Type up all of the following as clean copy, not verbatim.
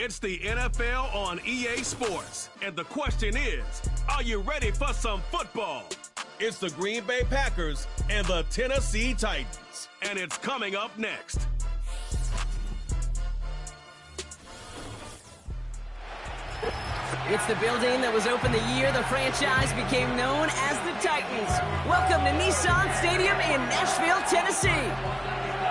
It's the NFL on EA Sports, and the question is, are you ready for some football? It's the Green Bay Packers and the Tennessee Titans, and it's coming up next. It's the building that was opened the year the franchise became known as the Titans. Welcome to Nissan Stadium in Nashville, Tennessee.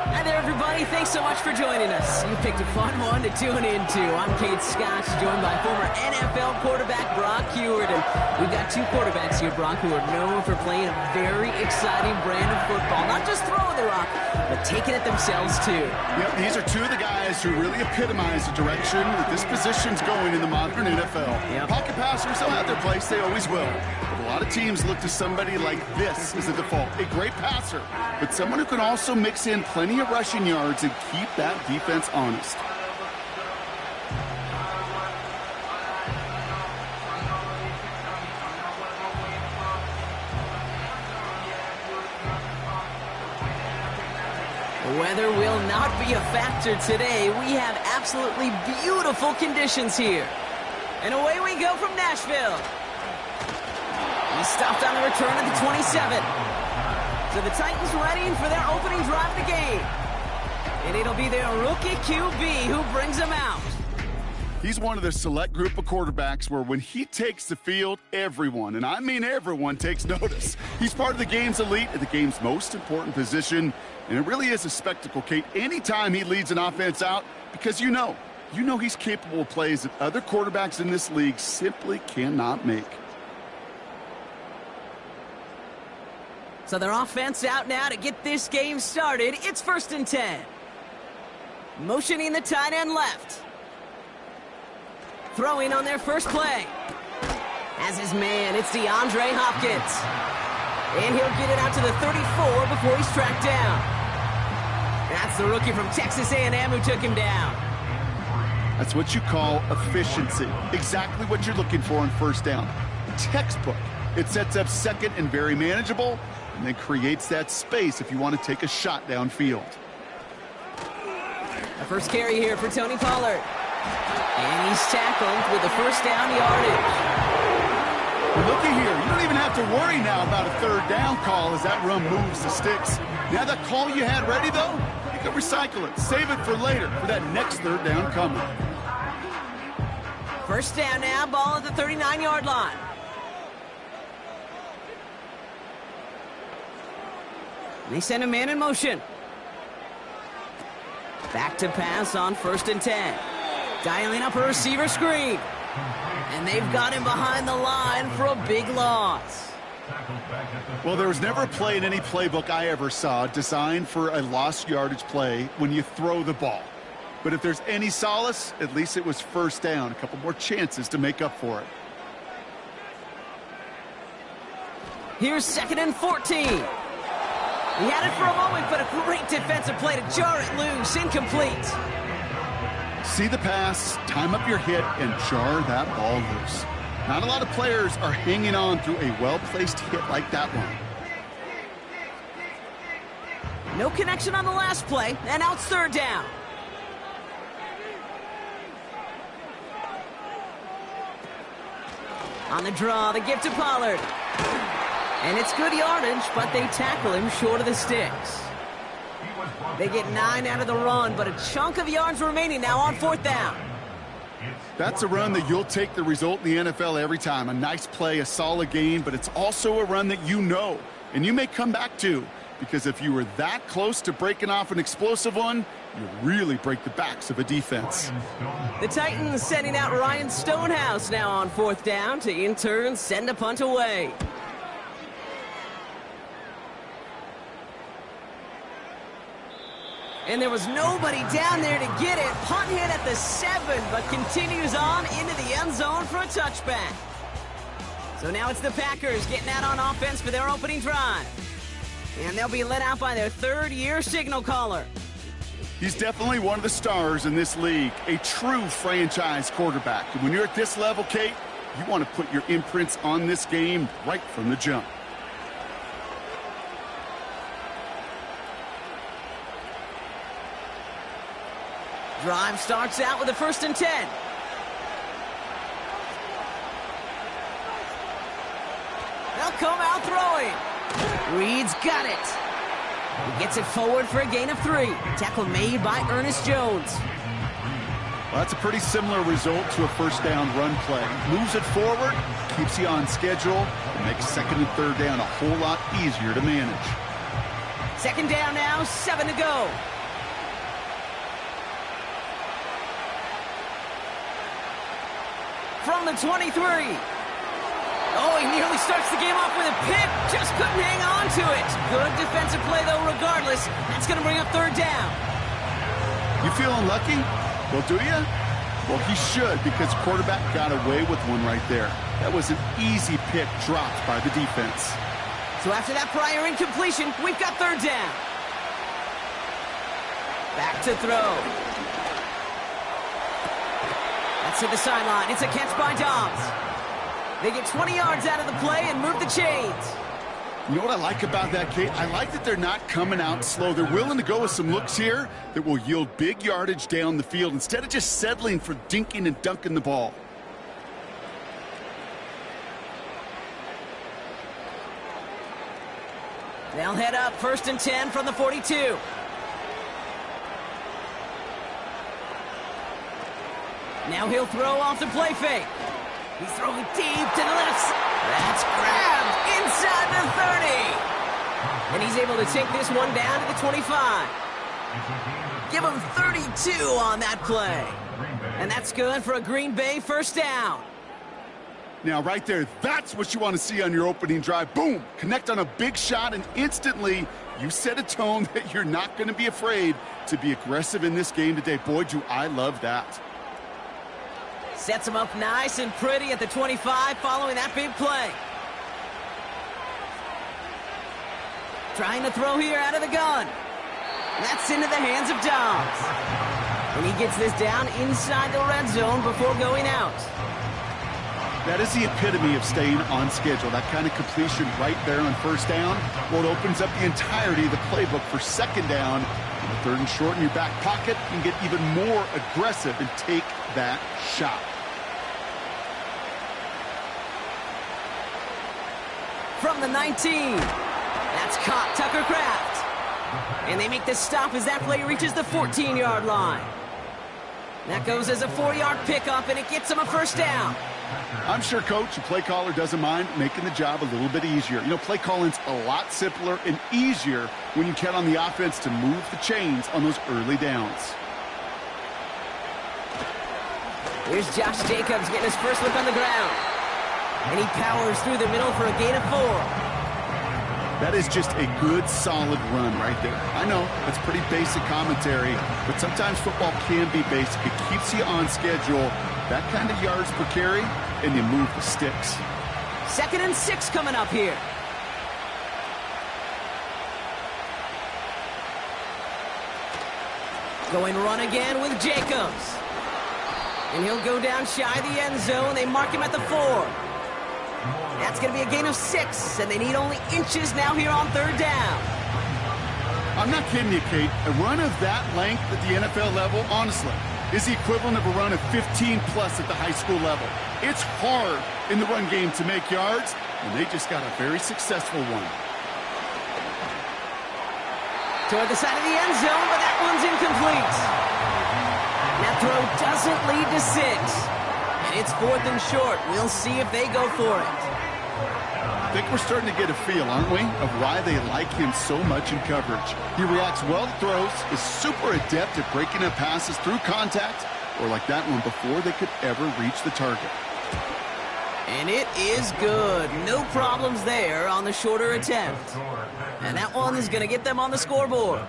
Hi there, everybody. Thanks so much for joining us. You picked a fun one to tune into. I'm Kate Scott, joined by former NFL quarterback Brock Huard. And we've got two quarterbacks here, Brock, who are known for playing a very exciting brand of football. Not just throwing the rock, but taking it themselves, too. Yep, these are two of the guys who really epitomize the direction that this position's going in the modern NFL. Yep. Pocket passers, they'll have their place. They always will. But a lot of teams look to somebody like this as a default. A great passer, but someone who can also mix in plenty of rushing yards and keep that defense honest. The weather will not be a factor today. We have absolutely beautiful conditions here. And away we go from Nashville. He stopped on the return of the 27. So the Titans ready for their opening drive of the game. And it'll be their rookie QB who brings them out. He's one of the select group of quarterbacks where when he takes the field, everyone, and I mean everyone, takes notice. He's part of the game's elite at the game's most important position, and it really is a spectacle, Kate, anytime he leads an offense out, because you know he's capable of plays that other quarterbacks in this league simply cannot make. So their offense out now to get this game started. It's 1st and 10. Motioning the tight end left. Throwing on their first play. As his man, it's DeAndre Hopkins. And he'll get it out to the 34 before he's tracked down. That's the rookie from Texas A&M who took him down. That's what you call efficiency. Exactly what you're looking for on first down. Textbook. It sets up second and very manageable, and then creates that space if you want to take a shot downfield. A first carry here for Tony Pollard. And he's tackled with the first down yardage. Well, looky here. You don't even have to worry now about a third down call as that run moves the sticks. Now that call you had ready, though, you can recycle it. Save it for later for that next third down coming. First down now, ball at the 39-yard line. And they send a man in motion. Back to pass on 1st and 10. Dialing up a receiver screen. And they've got him behind the line for a big loss. Well, there was never a play in any playbook I ever saw designed for a lost yardage play when you throw the ball. But if there's any solace, at least it was first down. A couple more chances to make up for it. Here's 2nd and 14. He had it for a moment, but a great defensive play to jar it loose. Incomplete. See the pass, time up your hit, and jar that ball loose. Not a lot of players are hanging on through a well-placed hit like that one. No connection on the last play, and now it's 3rd down. On the draw, the give to Pollard. And it's good yardage, but they tackle him short of the sticks. They get 9 out of the run, but a chunk of yards remaining now on 4th down. That's a run that you'll take the result in the NFL every time. A nice play, a solid gain, but it's also a run that you know, and you may come back to, because if you were that close to breaking off an explosive one, you really break the backs of a defense. The Titans sending out Ryan Stonehouse now on 4th down to in turn send a punt away. And there was nobody down there to get it. Punt hit at the 7, but continues on into the end zone for a touchback. So now it's the Packers getting out on offense for their opening drive. And they'll be led out by their 3rd-year signal caller. He's definitely one of the stars in this league, a true franchise quarterback. And when you're at this level, Kate, you want to put your imprints on this game right from the jump. Drive starts out with a 1st and 10. They'll come out throwing. Reed's got it. He gets it forward for a gain of 3. Tackle made by Ernest Jones. Well, that's a pretty similar result to a 1st down run play. Moves it forward, keeps you on schedule, and makes 2nd and 3rd down a whole lot easier to manage. 2nd down now, 7 to go. From the 23. Oh, he nearly starts the game off with a pick. Just couldn't hang on to it. Good defensive play, though, regardless. That's going to bring up 3rd down. You feeling lucky? Well, do you? Well, he should, because quarterback got away with one right there. That was an easy pick dropped by the defense. So after that prior incompletion, we've got 3rd down. Back to throw. That's to the sideline. It's a catch by Dobbs. They get 20 yards out of the play and move the chains. You know what I like about that, Kate? I like that they're not coming out slow. They're willing to go with some looks here that will yield big yardage down the field instead of just settling for dinking and dunking the ball. They'll head up 1st and 10 from the 42. Now he'll throw off the play fake. He's throwing deep to the left. That's grabbed inside the 30. And he's able to take this one down to the 25. Give him 32 on that play. And that's good for a Green Bay 1st down. Now, right there, that's what you want to see on your opening drive. Boom! Connect on a big shot, and instantly you set a tone that you're not going to be afraid to be aggressive in this game today. Boy, do I love that. Sets him up nice and pretty at the 25 following that big play. Trying to throw here out of the gun. That's into the hands of Dobbs. And he gets this down inside the red zone before going out. That is the epitome of staying on schedule. That kind of completion right there on 1st down. Well, it opens up the entirety of the playbook for 2nd down. On the 3rd and short in your back pocket, you can get even more aggressive and take that shot. From the 19. That's caught Tucker Kraft. And they make the stop as that play reaches the 14-yard line. That goes as a 4-yard pickup, and it gets him a 1st down. I'm sure coach and play caller doesn't mind making the job a little bit easier. You know, play calling's a lot simpler and easier when you count on the offense to move the chains on those early downs. Here's Josh Jacobs getting his first look on the ground. And he powers through the middle for a gain of 4. That is just a good, solid run right there. I know, that's pretty basic commentary, but sometimes football can be basic. It keeps you on schedule. That kind of yards per carry, and you move the sticks. 2nd and 6 coming up here. Going run again with Jacobs. And he'll go down shy of the end zone. They mark him at the 4. That's going to be a gain of 6, and they need only inches now here on 3rd down. I'm not kidding you, Kate. A run of that length at the NFL level, honestly, is the equivalent of a run of 15-plus at the high school level. It's hard in the run game to make yards, and they just got a very successful one. Toward the side of the end zone, but that one's incomplete. That throw doesn't lead to 6. And it's 4th and short. We'll see if they go for it. I think we're starting to get a feel, aren't we, of why they like him so much in coverage. He reacts well to throws, is super adept at breaking up passes through contact, or like that one before they could ever reach the target. And it is good. No problems there on the shorter attempt. And that one is going to get them on the scoreboard.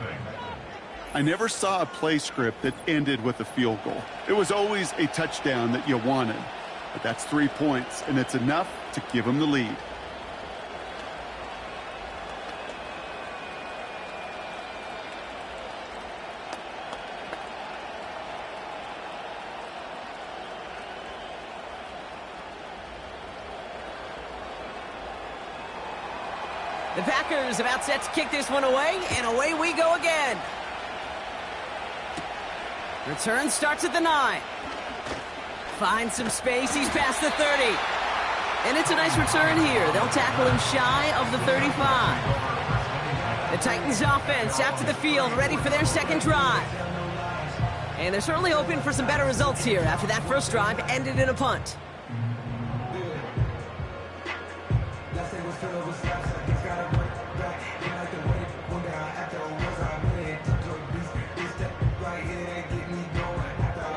I never saw a play script that ended with a field goal. It was always a touchdown that you wanted. But that's 3 points, and it's enough to give them the lead. The Packers about set to kick this one away, and away we go again. Return starts at the 9. Finds some space. He's past the 30. And it's a nice return here. They'll tackle him shy of the 35. The Titans offense out to the field, ready for their second drive. And they're certainly hoping for some better results here after that first drive ended in a punt.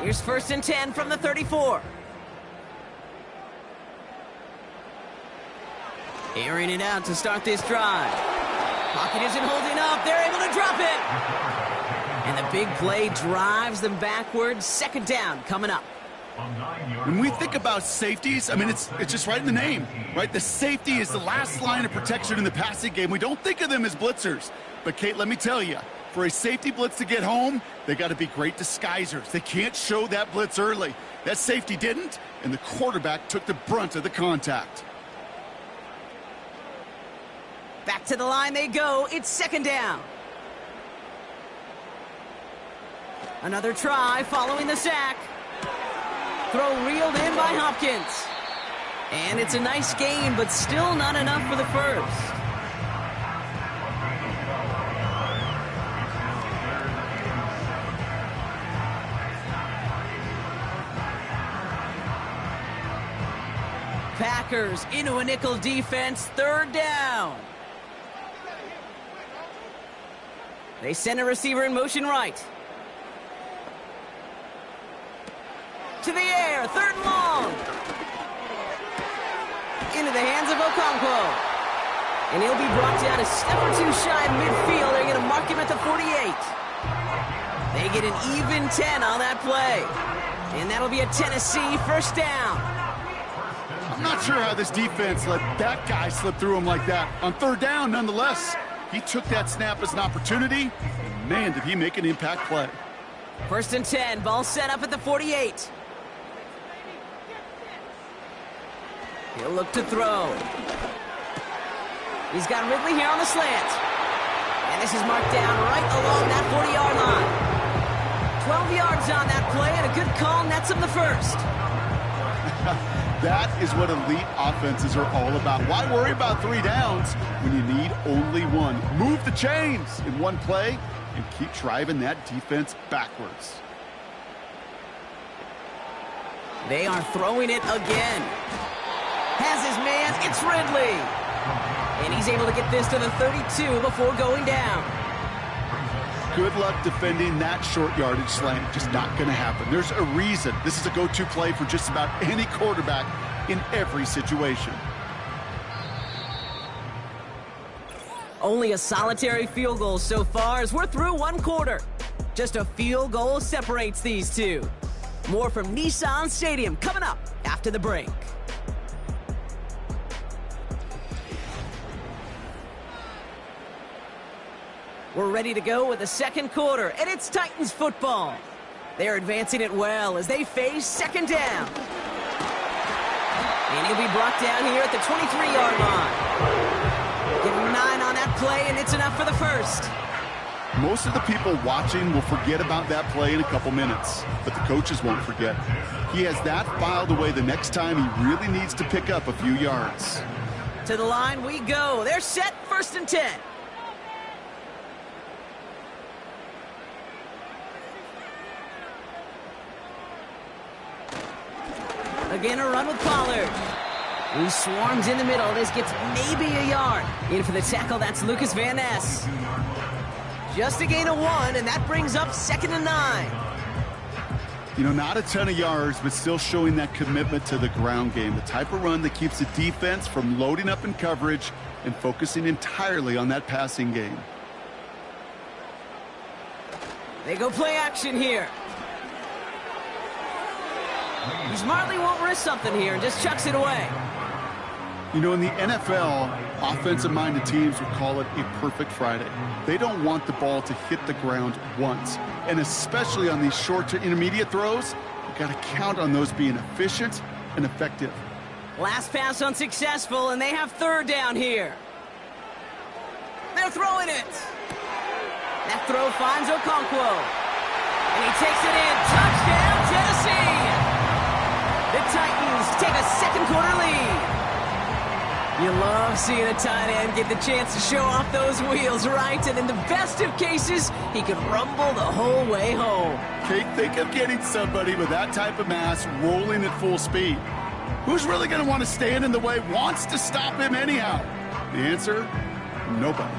Here's 1st and 10 from the 34. Airing it out to start this drive. Pocket isn't holding up. They're able to drop it. And the big play drives them backwards. 2nd down coming up. When we think about safeties, I mean, it's just right in the name, right? The safety is the last line of protection in the passing game. We don't think of them as blitzers. But, Kate, let me tell you, for a safety blitz to get home, they got to be great disguisers. They can't show that blitz early. That safety didn't, and the quarterback took the brunt of the contact. Back to the line they go. It's 2nd down. Another try following the sack. Throw reeled in by Hopkins. And it's a nice gain, but still not enough for the first. Packers into a nickel defense, 3rd down. They send a receiver in motion right. To the air, 3rd and long. Into the hands of Okonkwo. And he'll be brought down a step or two shy of midfield. They're going to mark him at the 48. They get an even 10 on that play. And that'll be a Tennessee 1st down. I'm not sure how this defense let that guy slip through him like that. On 3rd down, nonetheless, he took that snap as an opportunity. And man, did he make an impact play. 1st and 10, ball set up at the 48. He'll look to throw. He's got Ridley here on the slant. And this is marked down right along that 40-yard line. 12 yards on that play, and a good call nets him the first. That is what elite offenses are all about. Why worry about 3 downs when you need only one? Move the chains in one play and keep driving that defense backwards. They are throwing it again. Has his man, it's Ridley. And he's able to get this to the 32 before going down. Good luck defending that short yardage slant. Just not going to happen. There's a reason. This is a go-to play for just about any quarterback in every situation. Only a solitary field goal so far as we're through 1 quarter. Just a field goal separates these two. More from Nissan Stadium coming up after the break. We're ready to go with the 2nd quarter, and it's Titans football. They're advancing it well as they face 2nd down. And he'll be brought down here at the 23-yard line. Give him 9 on that play, and it's enough for the first. Most of the people watching will forget about that play in a couple minutes, but the coaches won't forget. He has that filed away the next time he really needs to pick up a few yards. To the line we go. They're set, 1st and 10. Again, a run with Pollard. He swarms in the middle. This gets maybe a yard. In for the tackle, that's Lucas Van Ness. Just a gain of 1, and that brings up 2nd and 9. You know, not a ton of yards, but still showing that commitment to the ground game. The type of run that keeps the defense from loading up in coverage and focusing entirely on that passing game. They go play action here. He smartly won't risk something here and just chucks it away. You know, in the NFL, offensive-minded teams would call it a perfect Friday. They don't want the ball to hit the ground once. And especially on these short to intermediate throws, you've got to count on those being efficient and effective. Last pass unsuccessful, and they have 3rd down here. They're throwing it. That throw finds Okonkwo. And he takes it in. take a second quarter lead. You love seeing a tight end get the chance to show off those wheels, right? And in the best of cases, he could rumble the whole way home. Kate, think of getting somebody with that type of mass rolling at full speed. Who's really going to want to stand in the way, wants to stop him anyhow? The answer, nobody.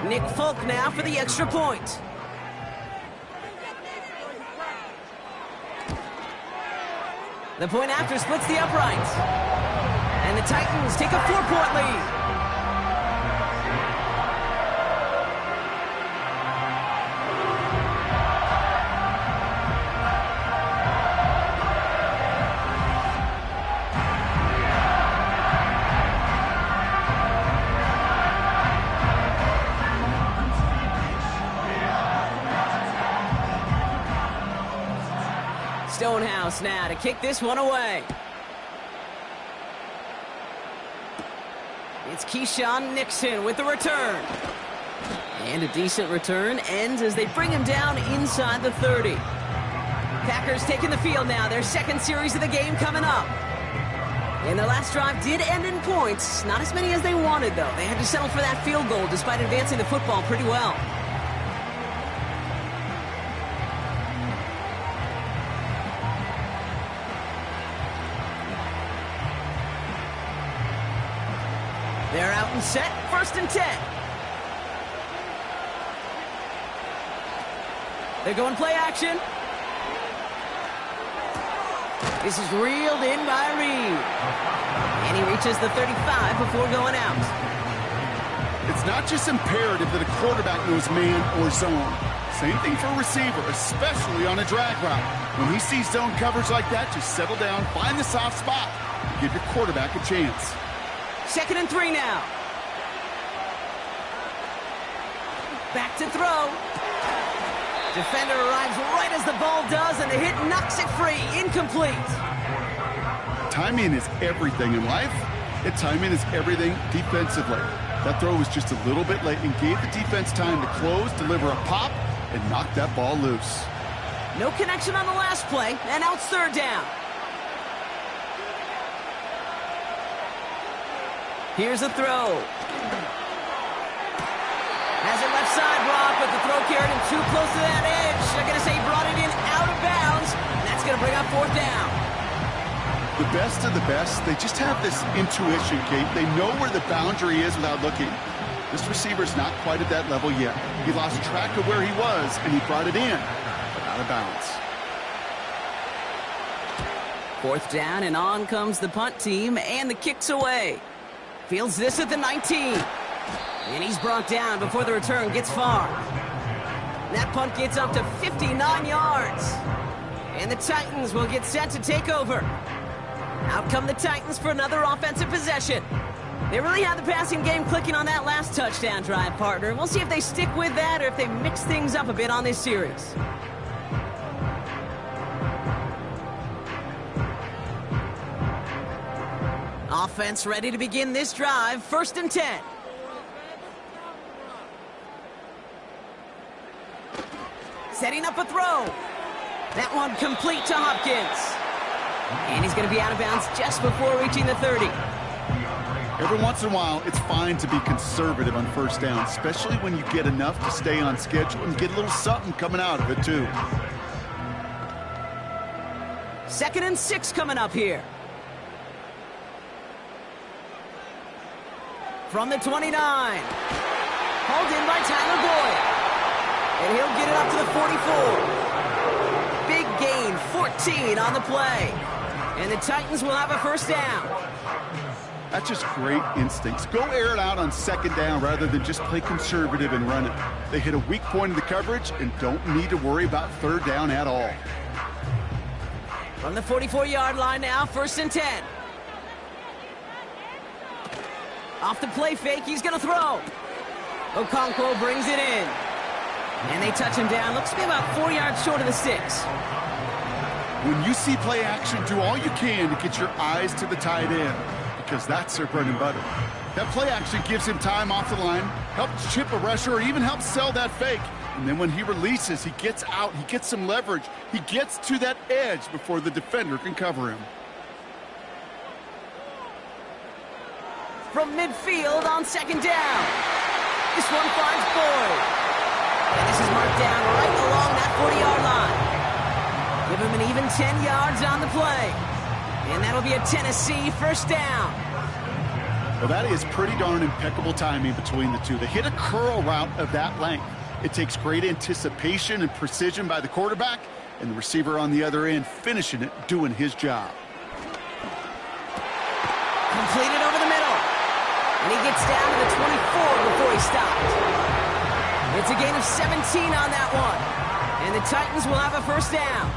Nick Folk now for the extra point. The point after splits the uprights. And the Titans take a 4-point lead. Stonehouse now to kick this one away. It's Keyshawn Nixon with the return. And a decent return ends as they bring him down inside the 30. Packers taking the field now, their second series of the game coming up. And their last drive did end in points. Not as many as they wanted, though. They had to settle for that field goal despite advancing the football pretty well. They're out and set, 1st and 10. They're going play action. This is reeled in by Reed. And he reaches the 35 before going out. It's not just imperative that a quarterback knows man or zone. Same thing for a receiver, especially on a drag route. When he sees zone coverage like that, just settle down, find the soft spot, and give your quarterback a chance. 2nd and 3 now. Back to throw. Defender arrives right as the ball does, and the hit knocks it free. Incomplete. Timing is everything in life, and timing is everything defensively. That throw was just a little bit late and gave the defense time to close, deliver a pop, and knock that ball loose. No connection on the last play, and now it's 3rd down. Here's a throw. Has it left side, Brock, but the throw carried him too close to that edge. They're going to say he brought it in out of bounds, and that's going to bring up 4th down. The best of the best, they just have this intuition, Kate. They know where the boundary is without looking. This receiver's not quite at that level yet. He lost track of where he was, and he brought it in, but out of bounds. 4th down, and on comes the punt team, and the kick's away. Fields this at the 19. And he's brought down before the return gets far. That punt gets up to 59 yards. And the Titans will get set to take over. Out come the Titans for another offensive possession. They really had the passing game clicking on that last touchdown drive, partner. We'll see if they stick with that or if they mix things up a bit on this series. Offense ready to begin this drive. 1st and 10. Setting up a throw. That one complete to Hopkins. And he's going to be out of bounds just before reaching the 30. Every once in a while, it's fine to be conservative on 1st down, especially when you get enough to stay on schedule and get a little something coming out of it, too. 2nd and 6 coming up here. From the 29. Hauled in by Tyler Boyd. And he'll get it up to the 44. Big gain, 14 on the play. And the Titans will have a 1st down. That's just great instincts. Go air it out on 2nd down rather than just play conservative and run it. They hit a weak point in the coverage and don't need to worry about 3rd down at all. From the 44-yard line now, 1st and 10. Off the play fake, he's going to throw. Okonkwo brings it in. And they touch him down. Looks to be about 4 yards short of the 6. When you see play action, do all you can to get your eyes to the tight end, because that's their bread and butter. That play actually gives him time off the line, helps chip a rusher, or even helps sell that fake. And then when he releases, he gets out, he gets some leverage. He gets to that edge before the defender can cover him. From midfield on second down. This one finds Boyd. And this is marked down right along that 40-yard line. Give him an even 10 yards on the play. And that'll be a Tennessee first down. Well, that is pretty darn impeccable timing between the two. To hit a curl route of that length, it takes great anticipation and precision by the quarterback, and the receiver on the other end finishing it, doing his job. Completed over the middle. And he gets down to the 24 before he stopped. It's a gain of 17 on that one. And the Titans will have a first down.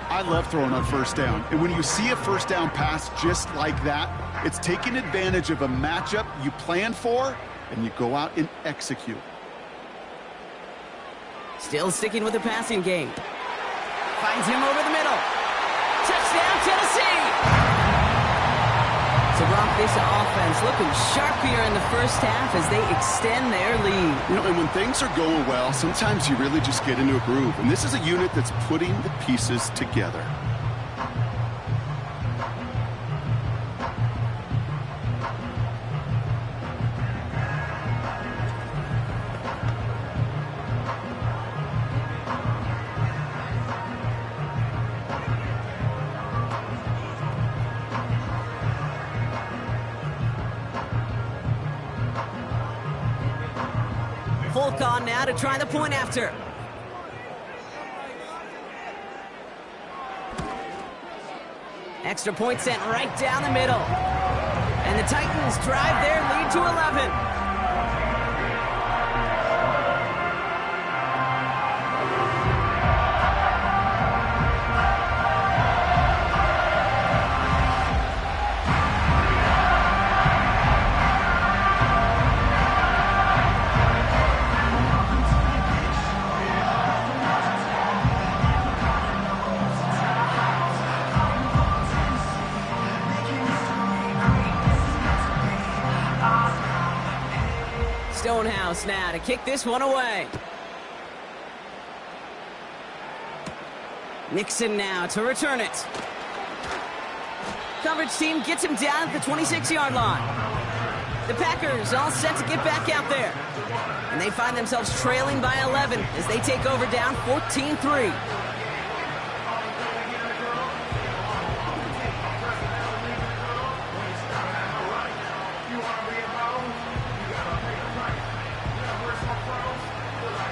I love throwing on first down. And when you see a first down pass just like that, it's taking advantage of a matchup you plan for, and you go out and execute. Still sticking with the passing game. Finds him over the middle. Touchdown, Tennessee! So, Brock, this offense looking sharp here in the first half as they extend their lead. You know, and when things are going well, sometimes you really just get into a groove. And this is a unit that's putting the pieces together. Folk on now to try the point after. Extra point sent right down the middle. And the Titans drive their lead to 11. Stonehouse now to kick this one away. Nixon now to return it. Coverage team gets him down at the 26-yard line. The Packers all set to get back out there. And they find themselves trailing by 11 as they take over down 14-3.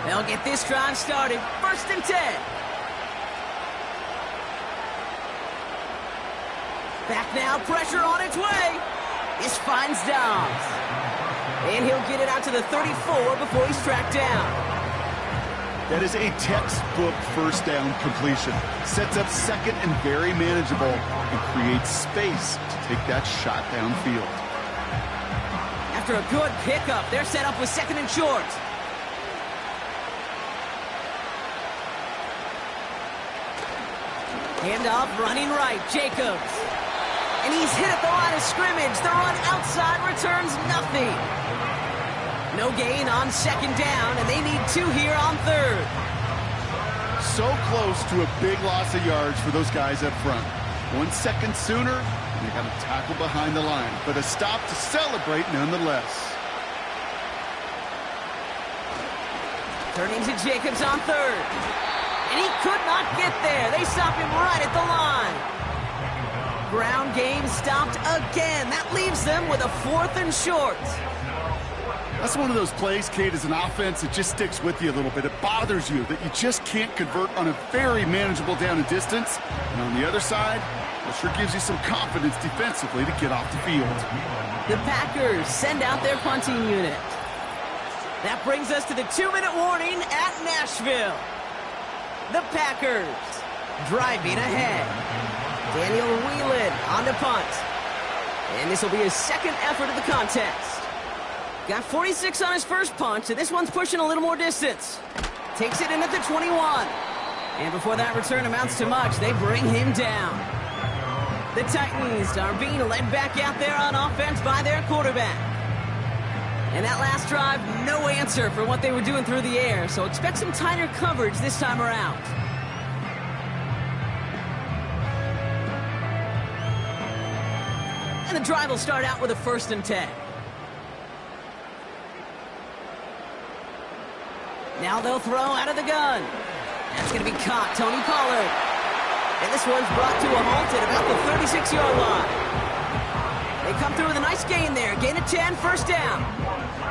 They'll get this drive started. 1st and 10. Back now, pressure on its way. This finds Dobbs. And he'll get it out to the 34 before he's tracked down. That is a textbook first down completion. Sets up second and very manageable and creates space to take that shot downfield. After a good pickup, they're set up with 2nd and short. Handoff running right, Jacobs. And he's hit at the line of scrimmage. The run outside returns nothing. No gain on 2nd down, and they need 2 here on 3rd. So close to a big loss of yards for those guys up front. 1 second sooner, and they got a tackle behind the line. But a stop to celebrate nonetheless. Turning to Jacobs on 3rd. And he could not get there. They stop him right at the line. Ground game stopped again. That leaves them with a 4th and short. That's one of those plays, Kate, as an offense, it just sticks with you a little bit. It bothers you that you just can't convert on a very manageable down and distance. And on the other side, it sure gives you some confidence defensively to get off the field. The Packers send out their punting unit. That brings us to the 2-minute warning at Nashville. The Packers driving ahead. Daniel Whelan on the punt. And this will be his 2nd effort of the contest. Got 46 on his first punt, and this one's pushing a little more distance. Takes it in at the 21. And before that return amounts to much, they bring him down. The Titans are being led back out there on offense by their quarterback. And that last drive, no answer for what they were doing through the air, so expect some tighter coverage this time around. And the drive will start out with a 1st and 10. Now they'll throw out of the gun. That's going to be caught, Tony Pollard. And this one's brought to a halt at about the 36-yard line. They come through with a nice gain there. Gain of 10, 1st down.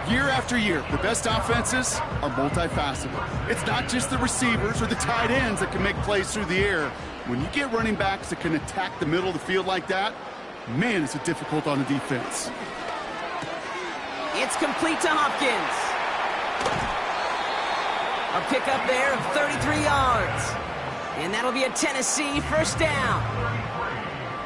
Year after year, the best offenses are multifaceted. It's not just the receivers or the tight ends that can make plays through the air. When you get running backs that can attack the middle of the field like that, man, is it difficult on the defense. It's complete to Hopkins. A pickup there of 33 yards. And that'll be a Tennessee 1st down.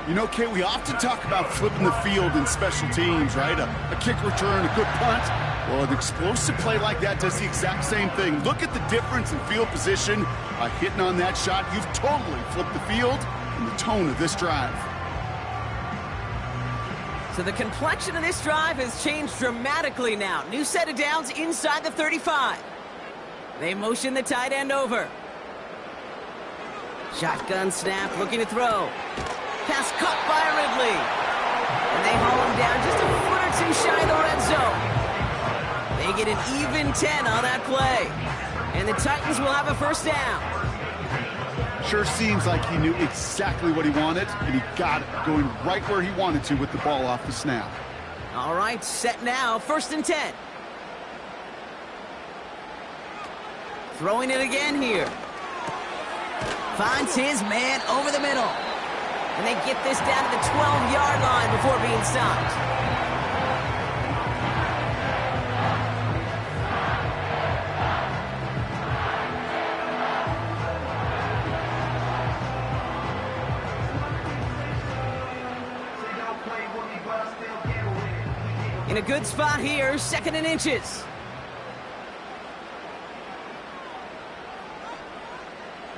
You know, Kate, we often talk about flipping the field in special teams, right? A kick return, a good punt. Well, an explosive play like that does the exact same thing. Look at the difference in field position. By hitting on that shot, you've totally flipped the field and the tone of this drive. So the complexion of this drive has changed dramatically now. New set of downs inside the 35. They motion the tight end over. Shotgun snap, looking to throw. Pass caught by Ridley. And they haul him down just a foot or two shy of the red zone. They get an even 10 on that play. And the Titans will have a 1st down. Sure seems like he knew exactly what he wanted, and he got it, going right where he wanted to with the ball off the snap. All right, set now, 1st and 10. Throwing it again here. Finds his man over the middle. And they get this down to the 12-yard line before being stopped. In a good spot here, 2nd and inches.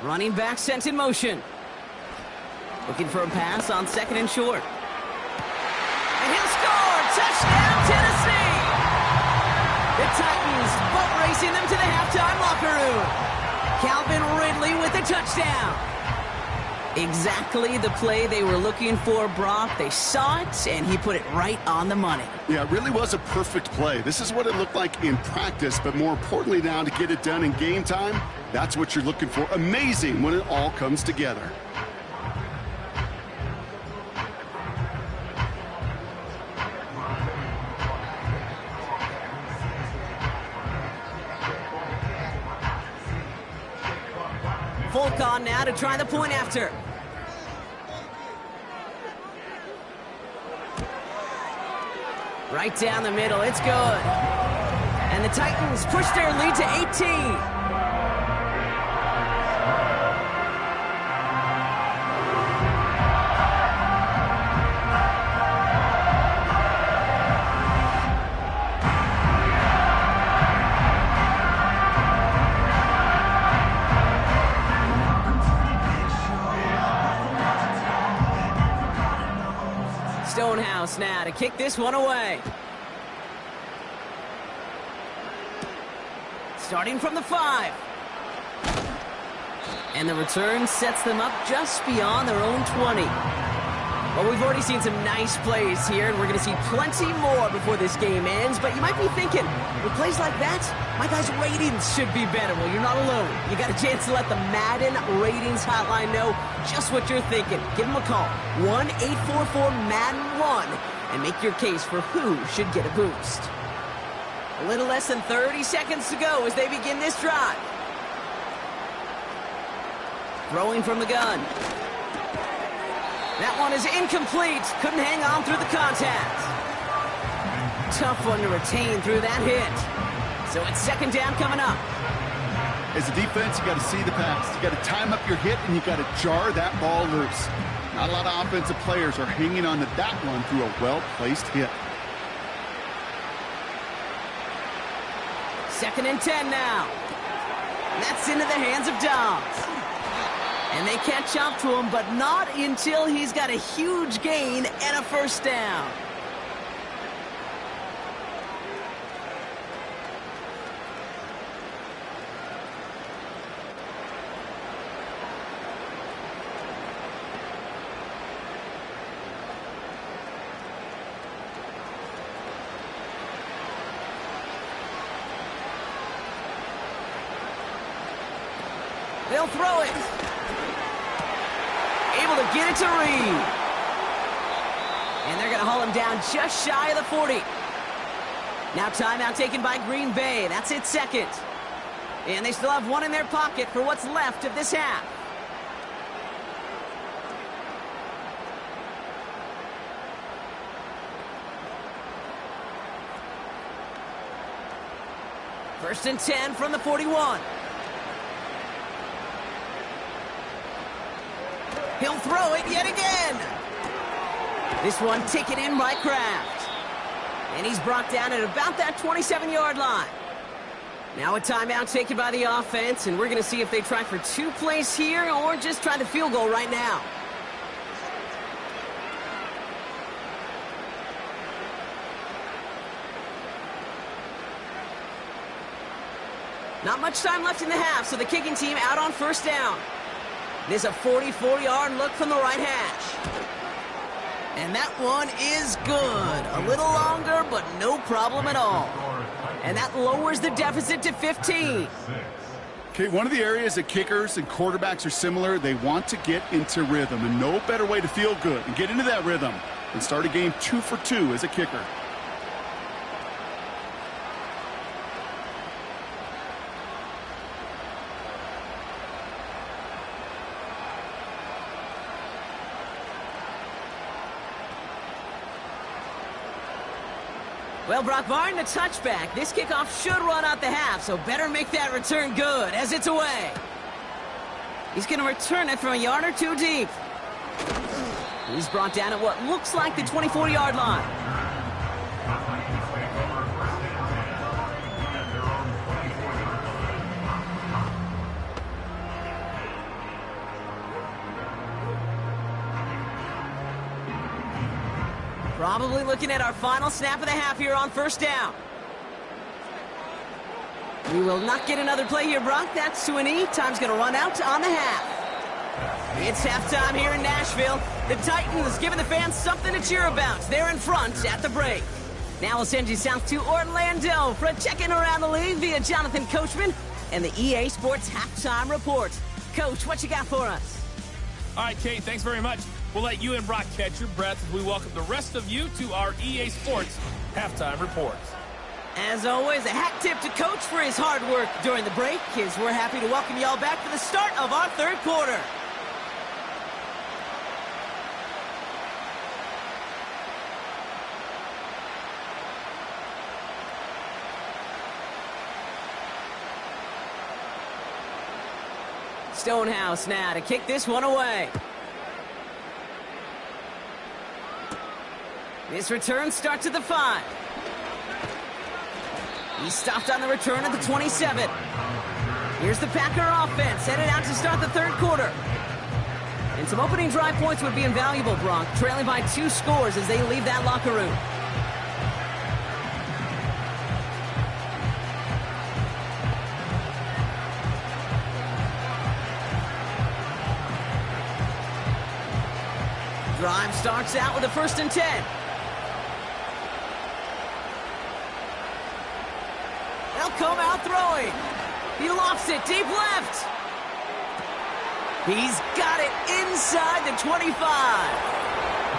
Running back sent in motion. Looking for a pass on 2nd and short. And he'll score! Touchdown, Tennessee! The Titans boat racing them to the halftime locker room. Calvin Ridley with a touchdown. Exactly the play they were looking for, Brock. They saw it, and he put it right on the money. Yeah, it really was a perfect play. This is what it looked like in practice, but more importantly now to get it done in game time, that's what you're looking for. Amazing when it all comes together. Folk on now to try the point after. Right down the middle, it's good. And the Titans push their lead to 18. Stonehouse now to kick this one away. Starting from the 5. And the return sets them up just beyond their own 20. Well, we've already seen some nice plays here, and we're going to see plenty more before this game ends. But you might be thinking, with plays like that, my guys' ratings should be better. Well, you're not alone. You got a chance to let the Madden Ratings Hotline know just what you're thinking. Give them a call, 1-844-MADDEN-1, and make your case for who should get a boost. A little less than 30 seconds to go as they begin this drive. Throwing from the gun. That one is incomplete. Couldn't hang on through the contact. Tough one to retain through that hit. So it's 2nd down coming up. As a defense, you got to see the pass. You got to time up your hit, and you got to jar that ball loose. Not a lot of offensive players are hanging on to that one through a well-placed hit. 2nd and 10 now. And that's into the hands of Dobbs. And they catch up to him, but not until he's got a huge gain and a first down. They'll throw it. Able to get it to Reed. And they're going to haul him down just shy of the 40. Now timeout taken by Green Bay. That's its second. And they still have one in their pocket for what's left of this half. First and 10 from the 41. He'll throw it yet again. This one taken in by Kraft. And he's brought down at about that 27-yard line. Now a timeout taken by the offense, and we're going to see if they try for 2 plays here or just try the field goal right now. Not much time left in the half, so the kicking team out on first down. There's a 44-yard look from the right hash. And that one is good. A little longer, but no problem at all. And that lowers the deficit to 15. Okay, one of the areas that kickers and quarterbacks are similar, they want to get into rhythm. And no better way to feel good and get into that rhythm than start a game 2 for 2 as a kicker. Well, Brock, barring the touchback, this kickoff should run out the half, so better make that return good as it's away. He's going to return it from a yard or 2 deep. He's brought down at what looks like the 24-yard line. Probably looking at our final snap of the half here on first down. We will not get another play here, Brock. That's to an E. Time's going to run out on the half. It's halftime here in Nashville. The Titans giving the fans something to cheer about. They're in front at the break. Now we'll send you south to Orlando for a check-in around the league via Jonathan Coachman and the EA Sports Halftime Report. Coach, what you got for us? All right, Kate, thanks very much. We'll let you and Brock catch your breath as we welcome the rest of you to our EA Sports Halftime Report. As always, a hat tip to Coach for his hard work during the break, as we're happy to welcome y'all back for the start of our third quarter. Stonehouse now to kick this one away. This return starts at the 5. He stopped on the return at the 27. Here's the Packer offense headed out to start the third quarter. And some opening drive points would be invaluable, Brock, trailing by 2 scores as they leave that locker room. Drive starts out with a first and 10. They'll come out throwing. He lofts it deep left. He's got it inside the 25.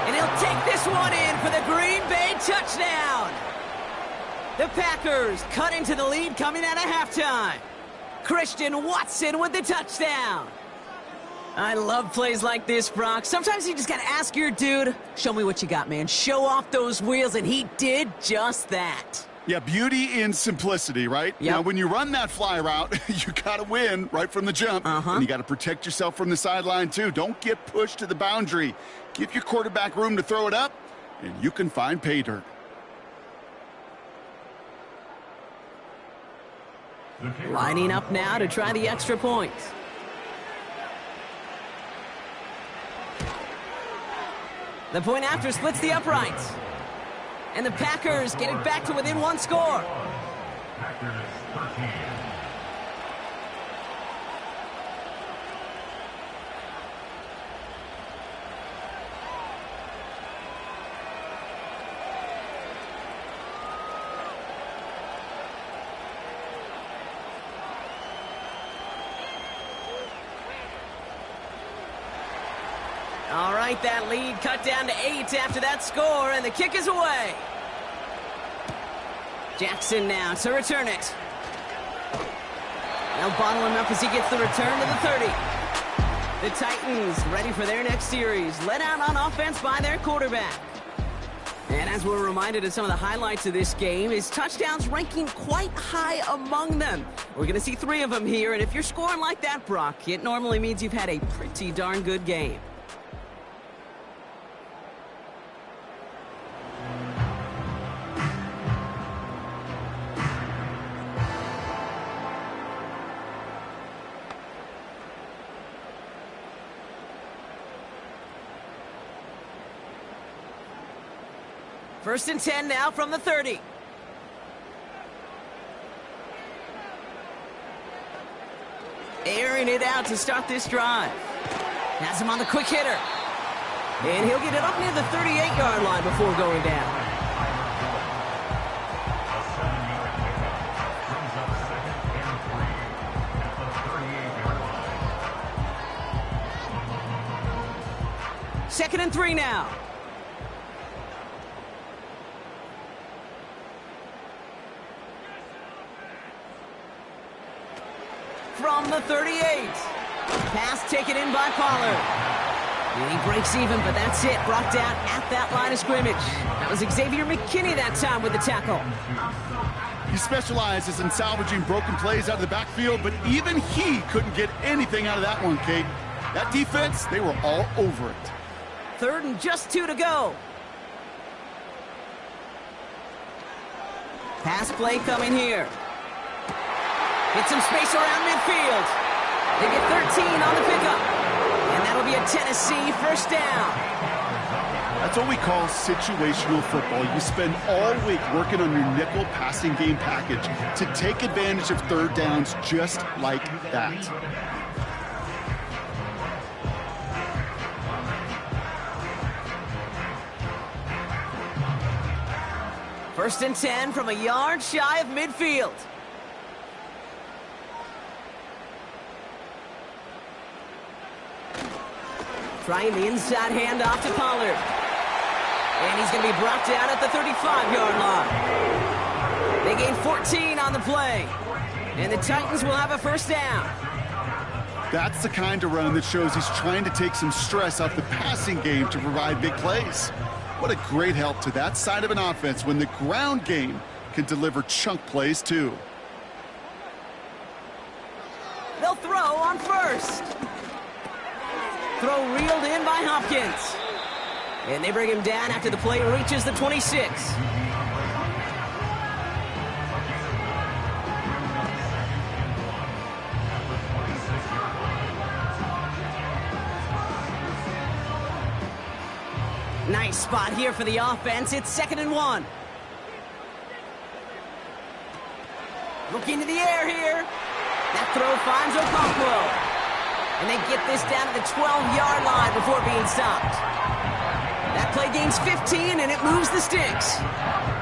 And he'll take this one in for the Green Bay touchdown. The Packers cut into the lead coming out of halftime. Christian Watson with the touchdown. I love plays like this, Brock. Sometimes you just got to ask your dude, show me what you got, man. Show off those wheels, and he did just that. Yeah, beauty in simplicity, right? Yep. Now, when you run that fly route, you got to win right from the jump. And you got to protect yourself from the sideline, too. Don't get pushed to the boundary. Give your quarterback room to throw it up, and you can find pay dirt. Lining up now to try the extra point. The point after splits the uprights. And the Packers get it back to within one score. Packers 13. All right, that lead cut down to 8 after that score, and the kick is away. Jackson now to return it. They'll bottle him up as he gets the return to the 30. The Titans ready for their next series, led out on offense by their quarterback. And as we're reminded of some of the highlights of this game, his touchdowns ranking quite high among them. We're going to see 3 of them here, and if you're scoring like that, Brock, it normally means you've had a pretty darn good game. First and 10 now from the 30. Airing it out to start this drive. Has him on the quick hitter. And he'll get it up near the 38-yard line before going down. Second and 3 now. From the 38. Pass taken in by Pollard. And he breaks even, but that's it. Brought down at that line of scrimmage. That was Xavier McKinney that time with the tackle. He specializes in salvaging broken plays out of the backfield, but even he couldn't get anything out of that one, Kate. That defense, they were all over it. Third and just 2 to go. Pass play coming here. Get some space around midfield. They get 13 on the pickup. And that'll be a Tennessee first down. That's what we call situational football. You spend all week working on your nickel passing game package to take advantage of third downs just like that. First and 10 from a yard shy of midfield. Trying the inside handoff to Pollard. And he's going to be brought down at the 35-yard line. They gain 14 on the play. And the Titans will have a first down. That's the kind of run that shows he's trying to take some stress off the passing game to provide big plays. What a great help to that side of an offense when the ground game can deliver chunk plays too. They'll throw on first. Throw reeled in by Hopkins. And they bring him down after the play reaches the 26. Nice spot here for the offense. It's 2nd and 1. Looking to the air here. That throw finds Okonkwo. And they get this down to the 12-yard line before being stopped. That play gains 15, and it moves the sticks.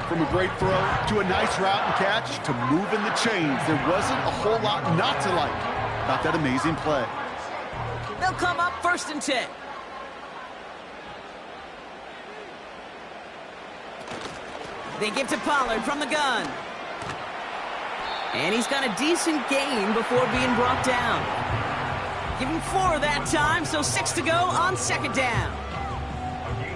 From a great throw to a nice route and catch to moving the chains, there wasn't a whole lot not to like about that amazing play. They'll come up 1st and 10. They give to Pollard from the gun. And he's got a decent gain before being brought down. Give him 4 that time, so 6 to go on 2nd down.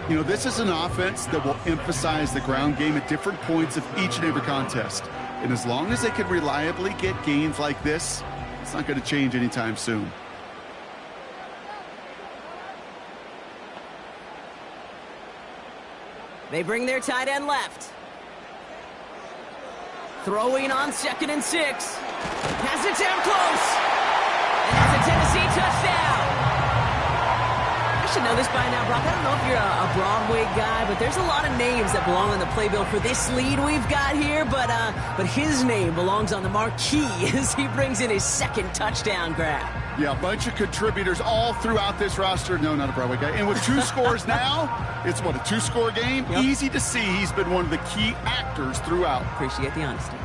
You know, this is an offense that will emphasize the ground game at different points of each and every contest. And as long as they can reliably get gains like this, it's not going to change anytime soon. They bring their tight end left. Throwing on 2nd and 6. Has it down close. And that's a Tennessee touchdown. A should know this by now, Brock. I don't know if you're a Broadway guy, but there's a lot of names that belong on the playbill for this lead we've got here. But his name belongs on the marquee as he brings in his second touchdown grab. Yeah, a bunch of contributors all throughout this roster. No, not a Broadway guy. And with 2 scores now, it's what, a 2-score game? Yep. Easy to see he's been one of the key actors throughout. Appreciate the honesty.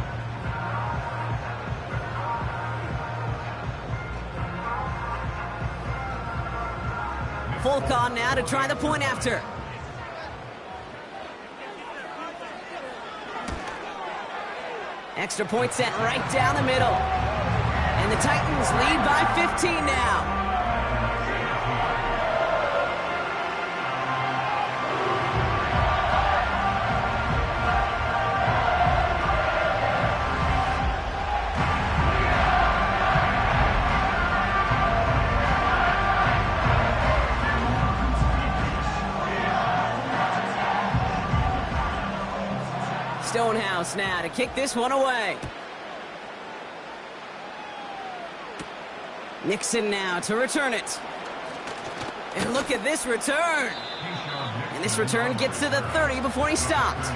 Folk on now to try the point after. Extra point set right down the middle. And the Titans lead by 15 now. Stonehouse now to kick this one away. Nixon now to return it. And look at this return. And this return gets to the 30 before he stopped.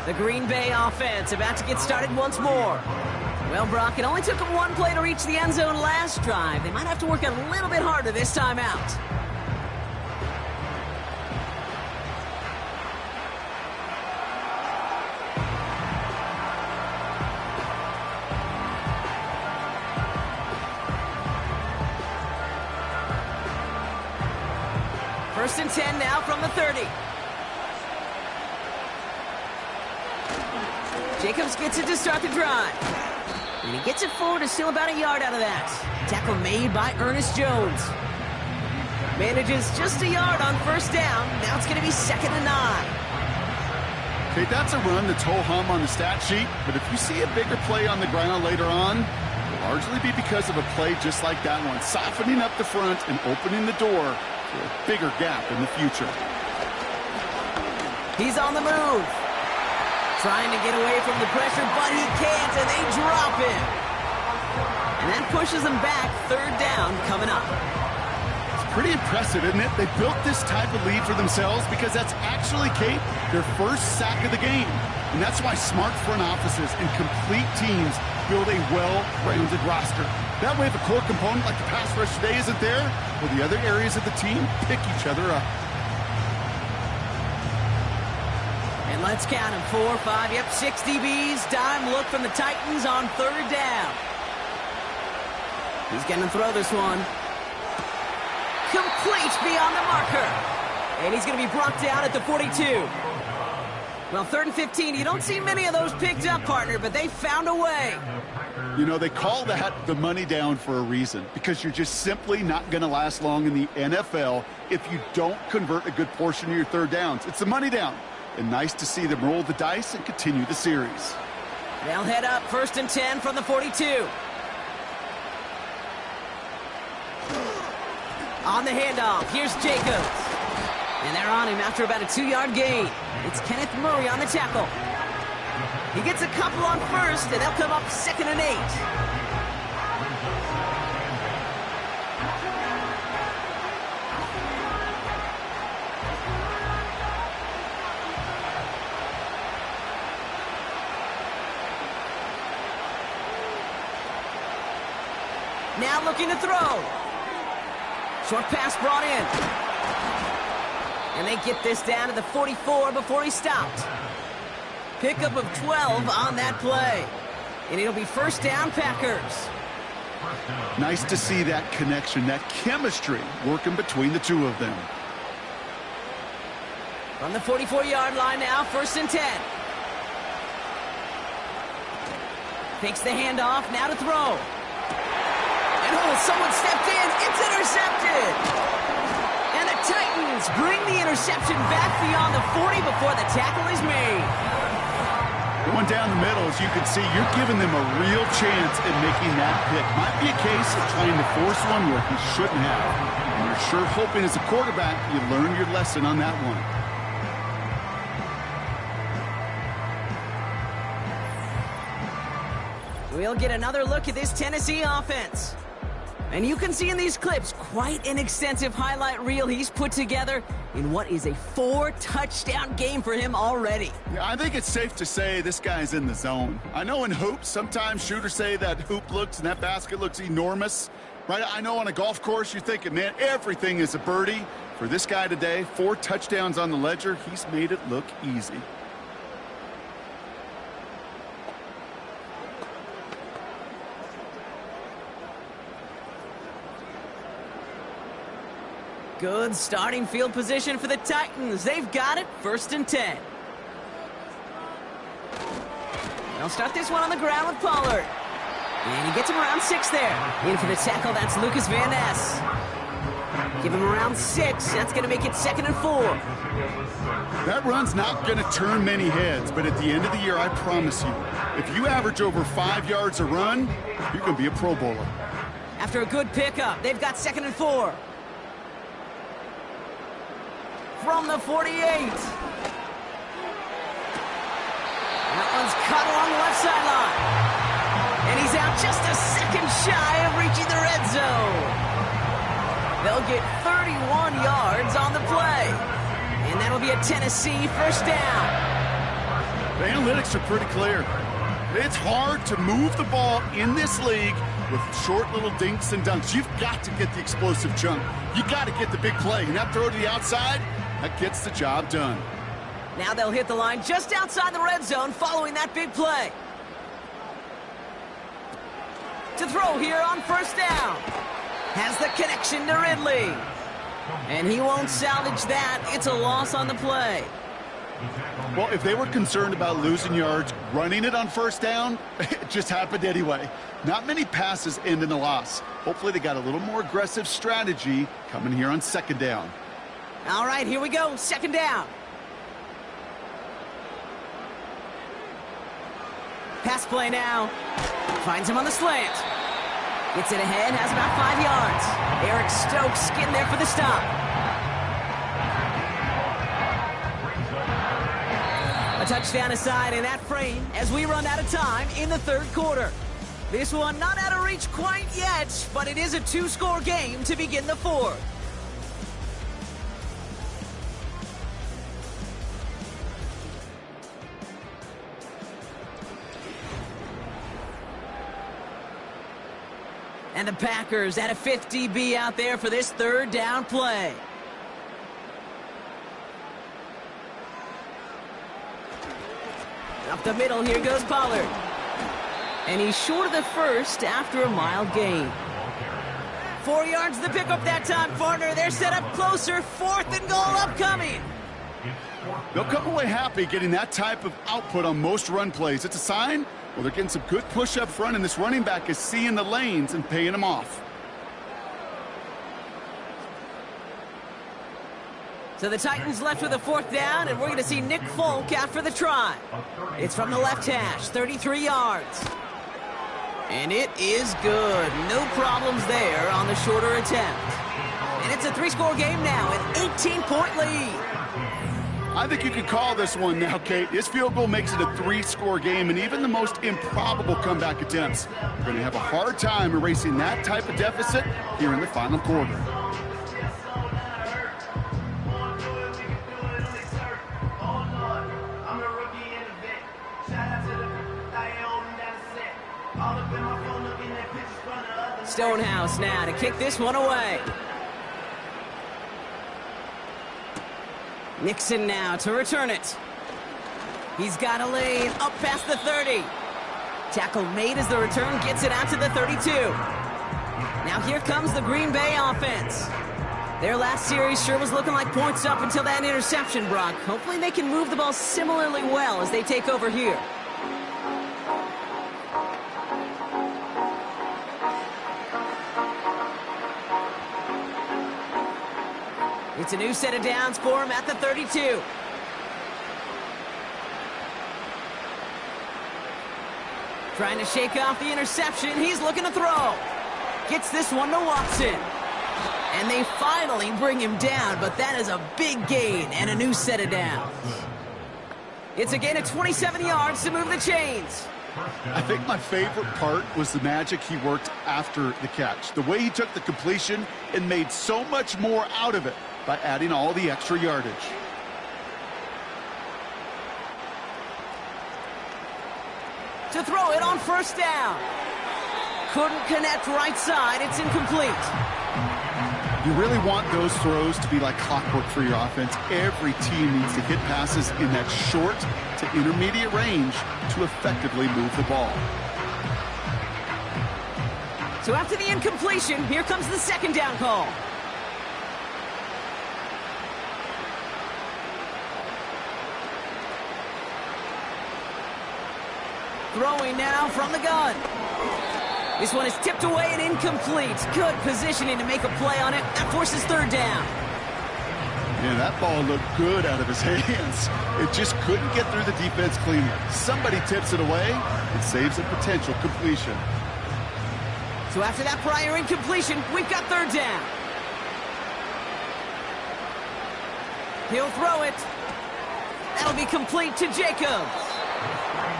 The Green Bay offense about to get started once more. Well, Brock, it only took them 1 play to reach the end zone last drive. They might have to work a little bit harder this time out. First and 10 now from the 30. Jacobs gets it to start the drive. And he gets it forward to still about a yard out of that. Tackle made by Ernest Jones. Manages just a yard on first down. Now it's going to be 2nd and 9. Okay, that's a run that's ho-hum on the stat sheet, but if you see a bigger play on the ground later on, it'll largely be because of a play just like that one, softening up the front and opening the door to a bigger gap in the future. He's on the move. Trying to get away from the pressure, but he can't, and they drop him. And that pushes them back. 3rd down coming up. It's pretty impressive, isn't it? They built this type of lead for themselves because that's actually, Kate, their first sack of the game. And that's why smart front offices and complete teams build a well-rounded roster. That way, if a core component like the pass rush today isn't there, well, the other areas of the team pick each other up. And let's count them. 4, 5, yep, 6 DBs. Dime look from the Titans on 3rd down. He's going to throw this one. Complete beyond the marker. And he's going to be brought down at the 42. Well, 3rd and 15, you don't see many of those picked up, partner, but they found a way. You know, they call that the money down for a reason, because you're just simply not going to last long in the NFL if you don't convert a good portion of your 3rd downs. It's the money down. And nice to see them roll the dice and continue the series. They'll head up 1st and 10 from the 42. On the handoff, here's Jacobs. And they're on him after about a 2-yard gain. It's Kenneth Murray on the tackle. He gets a couple on first, and they'll come up 2nd and 8. Now looking to throw. Short pass brought in. And they get this down to the 44 before he stopped. Pickup of 12 on that play. And it'll be 1st down, Packers. Nice to see that connection, that chemistry working between the two of them. From the 44-yard line now, 1st and 10. Takes the handoff, now to throw. And someone stepped in. It's intercepted. And the Titans bring the interception back beyond the 40 before the tackle is made. Going down the middle, as you can see, you're giving them a real chance at making that pick. Might be a case of trying to force one where he shouldn't have. And you're sure hoping as a quarterback you learn your lesson on that one. We'll get another look at this Tennessee offense. And you can see in these clips quite an extensive highlight reel he's put together in what is a 4-touchdown game for him already. Yeah, I think it's safe to say this guy's in the zone. I know in hoops, sometimes shooters say that hoop looks and that basket looks enormous. Right? I know on a golf course you're thinking, man, everything is a birdie. For this guy today, 4 touchdowns on the ledger, he's made it look easy. Good starting field position for the Titans. They've got it, 1st and 10. They'll start this one on the ground with Pollard. And he gets him around 6 there. In for the tackle, that's Lucas Van Ness. Give him around 6. That's going to make it 2nd and 4. That run's not going to turn many heads, but at the end of the year, I promise you, if you average over 5 yards a run, you're going to be a Pro Bowler. After a good pickup, they've got 2nd and 4. From the 48. That one's caught along the left sideline. And he's out just a second shy of reaching the red zone. They'll get 31 yards on the play. And that'll be a Tennessee 1st down. The analytics are pretty clear. It's hard to move the ball in this league with short little dinks and dunks. You've got to get the explosive chunk. You got to get the big play. And that throw to the outside, that gets the job done. Now they'll hit the line just outside the red zone following that big play. To throw here on 1st down. Has the connection to Ridley. And he won't salvage that. It's a loss on the play. Well, if they were concerned about losing yards, running it on 1st down, it just happened anyway. Not many passes end in a loss. Hopefully they got a little more aggressive strategy coming here on 2nd down. All right, here we go. 2nd down. Pass play now. Finds him on the slant. Gets it ahead, has about 5 yards. Eric Stokes getting there for the stop. A touchdown aside in that frame as we run out of time in the 3rd quarter. This one not out of reach quite yet, but it is a 2-score game to begin the 4th. And the Packers at a 5th DB out there for this 3rd down play. Up the middle, here goes Pollard. And he's short of the 1st after a mild gain. 4 yards the pickup that time, partner. They're set up closer. 4th and goal upcoming. They'll come away happy getting that type of output on most run plays. It's a sign, well, they're getting some good push up front, and this running back is seeing the lanes and paying them off. So the Titans left with a 4th down, and we're going to see Nick Folk out for the try. It's from the left hash, 33 yards. And it is good. No problems there on the shorter attempt. And it's a 3-score game now, an 18-point lead. I think you could call this one now, Kate. This field goal makes it a 3-score game, and even the most improbable comeback attempts are going to have a hard time erasing that type of deficit here in the final quarter. Stonehouse now to kick this one away. Nixon now to return it. He's got a lane up past the 30. Tackle made as the return gets it out to the 32. Now here comes the Green Bay offense. Their last series sure was looking like points up until that interception, Brock. Hopefully they can move the ball similarly well as they take over here. It's a new set of downs for him at the 32. Trying to shake off the interception. He's looking to throw. Gets this one to Watson. And they finally bring him down, but that is a big gain and a new set of downs. It's a gain of 27 yards to move the chains. I think my favorite part was the magic he worked after the catch. The way he took the completion and made so much more out of it by adding all the extra yardage. To throw it on first down. Couldn't connect right side. It's incomplete. You really want those throws to be like clockwork for your offense. Every team needs to hit passes in that short to intermediate range to effectively move the ball. So after the incompletion, here comes the second down call. Throwing now from the gun. This one is tipped away and incomplete. Good positioning to make a play on it. That forces third down. Yeah, that ball looked good out of his hands. It just couldn't get through the defense cleanly. Somebody tips it away and saves a potential completion. So after that prior incompletion, we've got third down. He'll throw it. That'll be complete to Jacobs.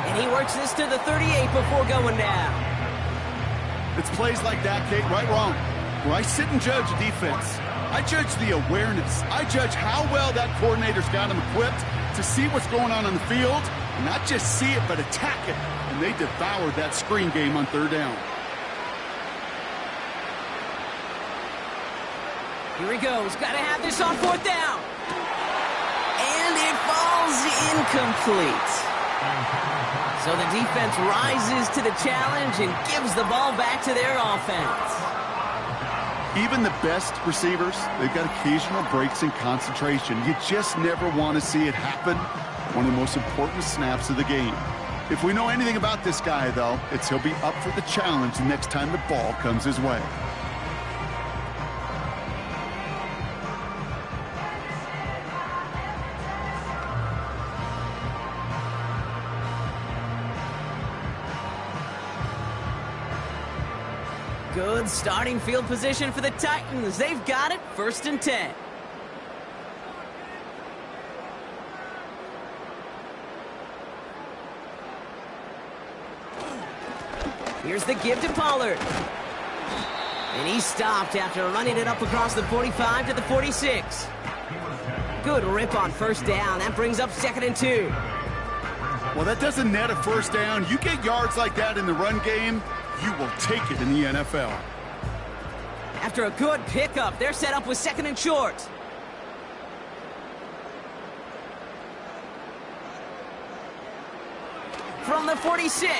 And he works this to the 38 before going down. It's plays like that, Kate, right, wrong, where I sit and judge a defense. I judge the awareness. I judge how well that coordinator's got them equipped to see what's going on the field, and not just see it, but attack it. And they devoured that screen game on third down. Here he goes. Got to have this on fourth down. And it falls incomplete. So the defense rises to the challenge and gives the ball back to their offense. Even the best receivers, they've got occasional breaks in concentration. You just never want to see it happen. One of the most important snaps of the game. If we know anything about this guy, though, it's he'll be up for the challenge the next time the ball comes his way. Good starting field position for the Titans. They've got it, 1st and 10. Here's the give to Pollard. And he stopped after running it up across the 45 to the 46. Good rip on first down. That brings up 2nd and 2. Well, that doesn't net a first down. You get yards like that in the run game, you will take it in the NFL. After a good pickup, they're set up with 2nd and short. From the 46,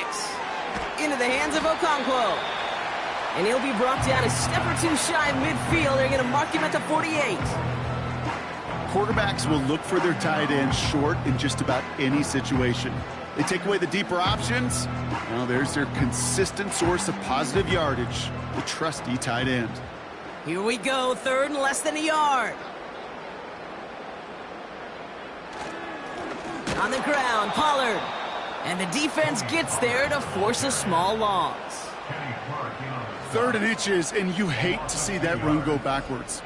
into the hands of Okonkwo. And he'll be brought down a step or two shy of midfield. They're going to mark him at the 48. Quarterbacks will look for their tight end short in just about any situation. They take away the deeper options. Now there's their consistent source of positive yardage, the trusty tight end. Here we go, 3rd and less than a yard. On the ground, Pollard. And the defense gets there to force a small loss. 3rd and inches, and you hate to see that run go backwards.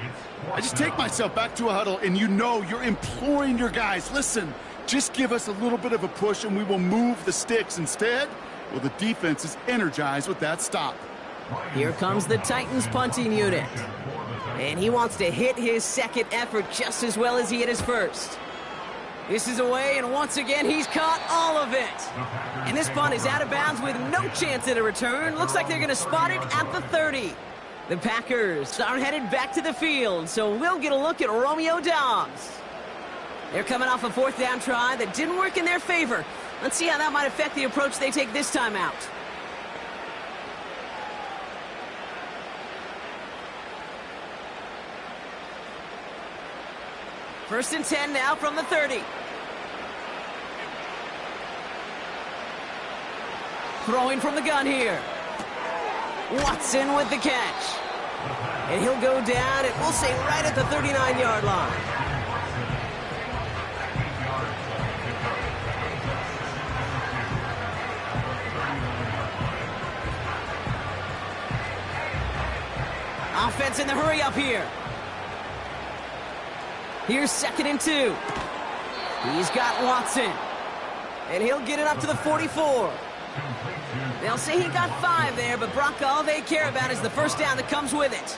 I just take myself back to a huddle, and you know you're imploring your guys, listen, just give us a little bit of a push and we will move the sticks. Instead, well, the defense is energized with that stop. Here comes the Titans punting unit. And he wants to hit his second effort just as well as he hit his first. This is away, and once again, he's caught all of it. And this punt is out of bounds with no chance at a return. Looks like they're going to spot it at the 30. The Packers are headed back to the field, so we'll get a look at Romeo Doubs. They're coming off a 4th down try that didn't work in their favor. Let's see how that might affect the approach they take this time out. First and 10 now from the 30. Throwing from the gun here. Watson with the catch. And he'll go down, and we'll say right at the 39-yard line. Offense in the hurry up here. Here's 2nd and 2. He's got Watson. And he'll get it up to the 44. They'll say he got 5 there, but Brock, all they care about is the first down that comes with it.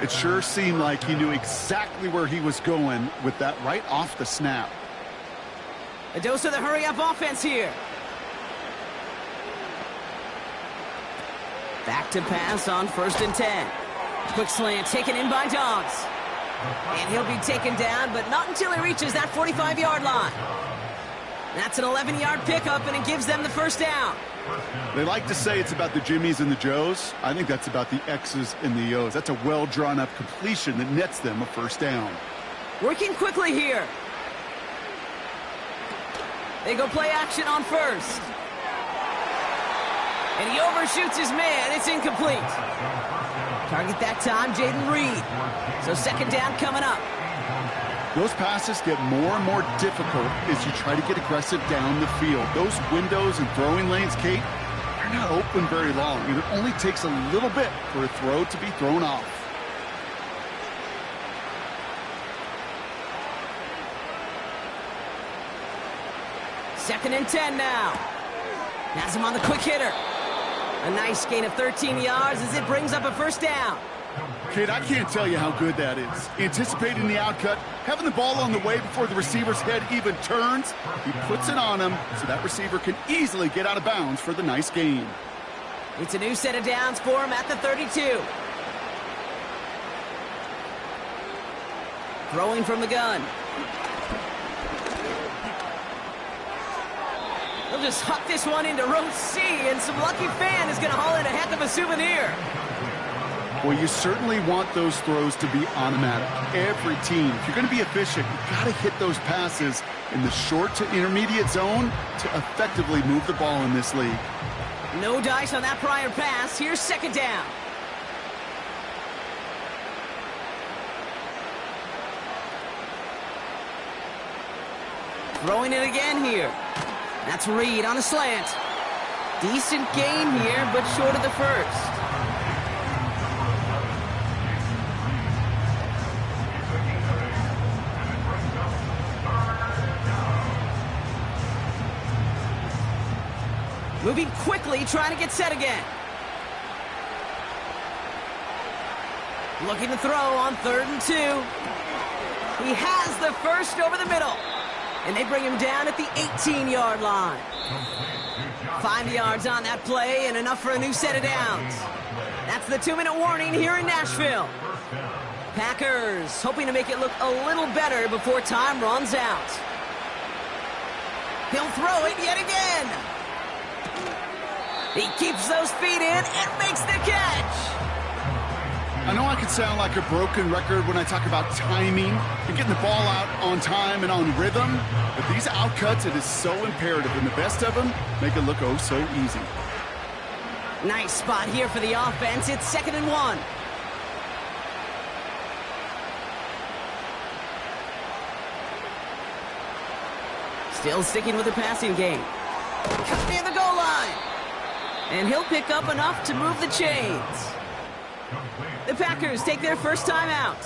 It sure seemed like he knew exactly where he was going with that right off the snap. A dose of the hurry-up offense here. Back to pass on 1st and 10. Quick slant taken in by Dobbs. And he'll be taken down, but not until he reaches that 45-yard line. That's an 11-yard pickup, and it gives them the first down. They like to say it's about the Jimmies and the Joes. I think that's about the X's and the O's. That's a well-drawn-up completion that nets them a first down. Working quickly here. They go play action on 1st. And he overshoots his man. It's incomplete. Target that time, Jaden Reed. So 2nd down coming up. Those passes get more and more difficult as you try to get aggressive down the field. Those windows and throwing lanes, Kate, they're not open very long. And it only takes a little bit for a throw to be thrown off. Second and 10 now. Has him on the quick hitter. A nice gain of 13 yards as it brings up a first down. Kid, I can't tell you how good that is. Anticipating the outcut, having the ball on the way before the receiver's head even turns, he puts it on him so that receiver can easily get out of bounds for the nice gain. It's a new set of downs for him at the 32. Throwing from the gun. He'll just huck this one into row C, and some lucky fan is going to haul in a heck of a souvenir. Well, you certainly want those throws to be automatic. Every team, if you're going to be efficient, you've got to hit those passes in the short to intermediate zone to effectively move the ball in this league. No dice on that prior pass. Here's 2nd down. Throwing it again here. That's Reed on a slant. Decent gain here, but short of the first. Moving quickly, trying to get set again. Looking to throw on 3rd and 2. He has the first over the middle. And they bring him down at the 18-yard line. 5 yards on that play and enough for a new set of downs. That's the 2-minute warning here in Nashville. Packers hoping to make it look a little better before time runs out. He'll throw it yet again. He keeps those feet in and makes the catch. I know I could sound like a broken record when I talk about timing and getting the ball out on time and on rhythm, but these outcuts, it is so imperative, and the best of them make it look oh so easy. Nice spot here for the offense. It's 2nd and 1. Still sticking with the passing game. Cut near the goal line. And he'll pick up enough to move the chains. The Packers take their first time out.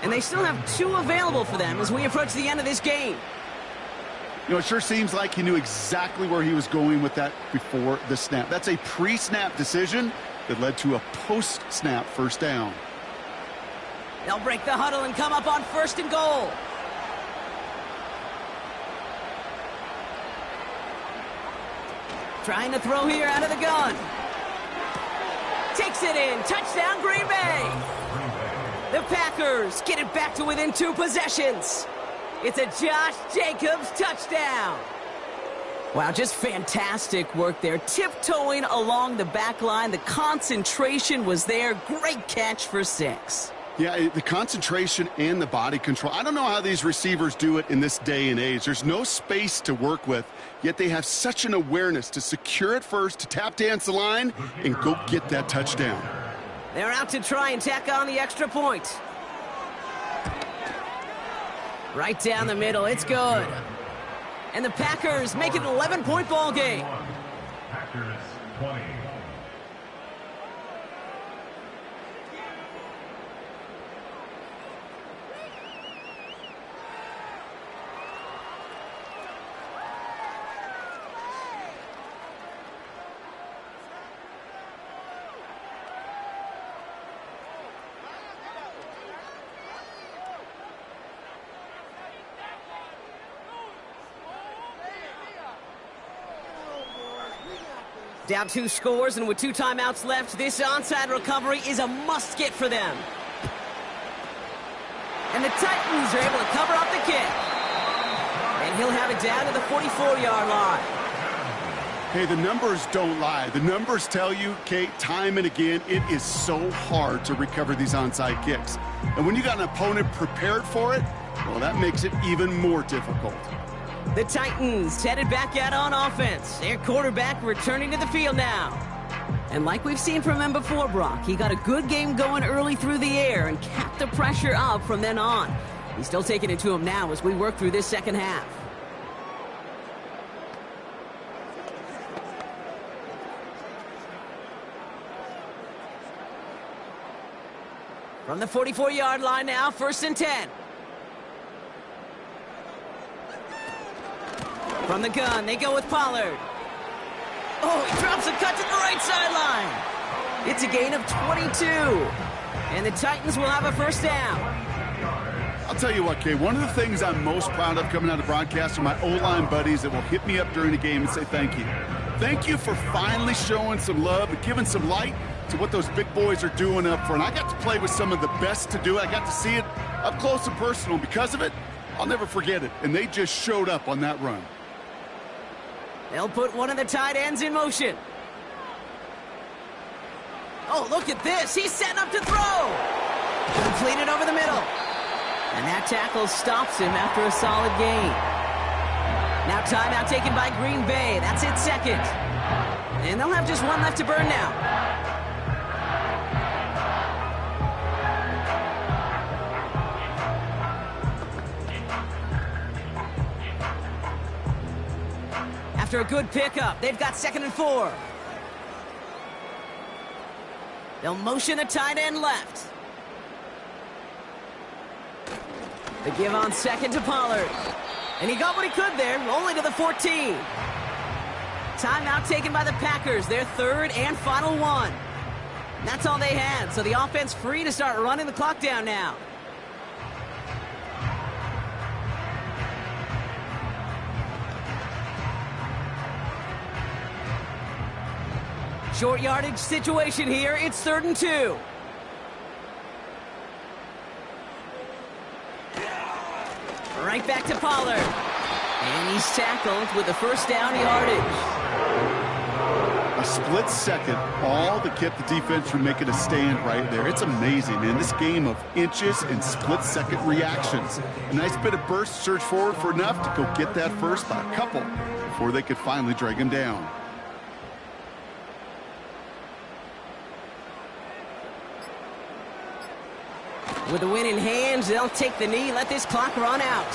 And they still have 2 available for them as we approach the end of this game. You know, it sure seems like he knew exactly where he was going with that before the snap. That's a pre-snap decision that led to a post-snap first down. They'll break the huddle and come up on 1st and goal. Trying to throw here out of the gun. Takes it in. Touchdown, Green Bay. The Packers get it back to within 2 possessions. It's a Josh Jacobs touchdown. Wow, just fantastic work there. Tiptoeing along the back line. The concentration was there. Great catch for 6. Yeah, the concentration and the body control. I don't know how these receivers do it in this day and age. There's no space to work with, yet they have such an awareness to secure it first, to tap dance the line, and go get that touchdown. They're out to try and tack on the extra point. Right down the middle, it's good. And the Packers make it an 11-point ball game. Packers 20. Down 2 scores, and with 2 timeouts left, this onside recovery is a must-get for them. And the Titans are able to cover up the kick. And he'll have it down to the 44-yard line. Hey, the numbers don't lie. The numbers tell you, Kate, time and again, it is so hard to recover these onside kicks. And when you got an opponent prepared for it, well, that makes it even more difficult. The Titans headed back out on offense. Their quarterback returning to the field now. And like we've seen from him before, Brock, he got a good game going early through the air and kept the pressure up from then on. He's still taking it to him now as we work through this second half. From the 44-yard line now, 1st and 10. From the gun, they go with Pollard. Oh, he drops a cut to the right sideline. It's a gain of 22. And the Titans will have a 1st down. I'll tell you what, Kay, one of the things I'm most proud of coming out of broadcast are my O-line buddies that will hit me up during the game and say thank you. Thank you for finally showing some love and giving some light to what those big boys are doing up front. I got to play with some of the best to do it. I got to see it up close and personal. Because of it, I'll never forget it. And they just showed up on that run. They'll put one of the tight ends in motion. Oh, look at this. He's setting up to throw. Completed over the middle. And that tackle stops him after a solid gain. Now timeout taken by Green Bay. That's it, 2nd. And they'll have just 1 left to burn now. After a good pickup, they've got 2nd and 4. They'll motion a tight end left. The give on 2nd to Pollard. And he got what he could there, only to the 14. Timeout taken by the Packers, their 3rd and final one. And that's all they had, so the offense free to start running the clock down now. Short yardage situation here. It's 3rd and 2. Right back to Pollard. And he's tackled with the 1st down yardage. A split second, all that kept the defense from making a stand right there. It's amazing, man. This game of inches and split-second reactions. A nice bit of burst, surge forward for enough to go get that first by a couple before they could finally drag him down. With the win in hand, they'll take the knee, let this clock run out.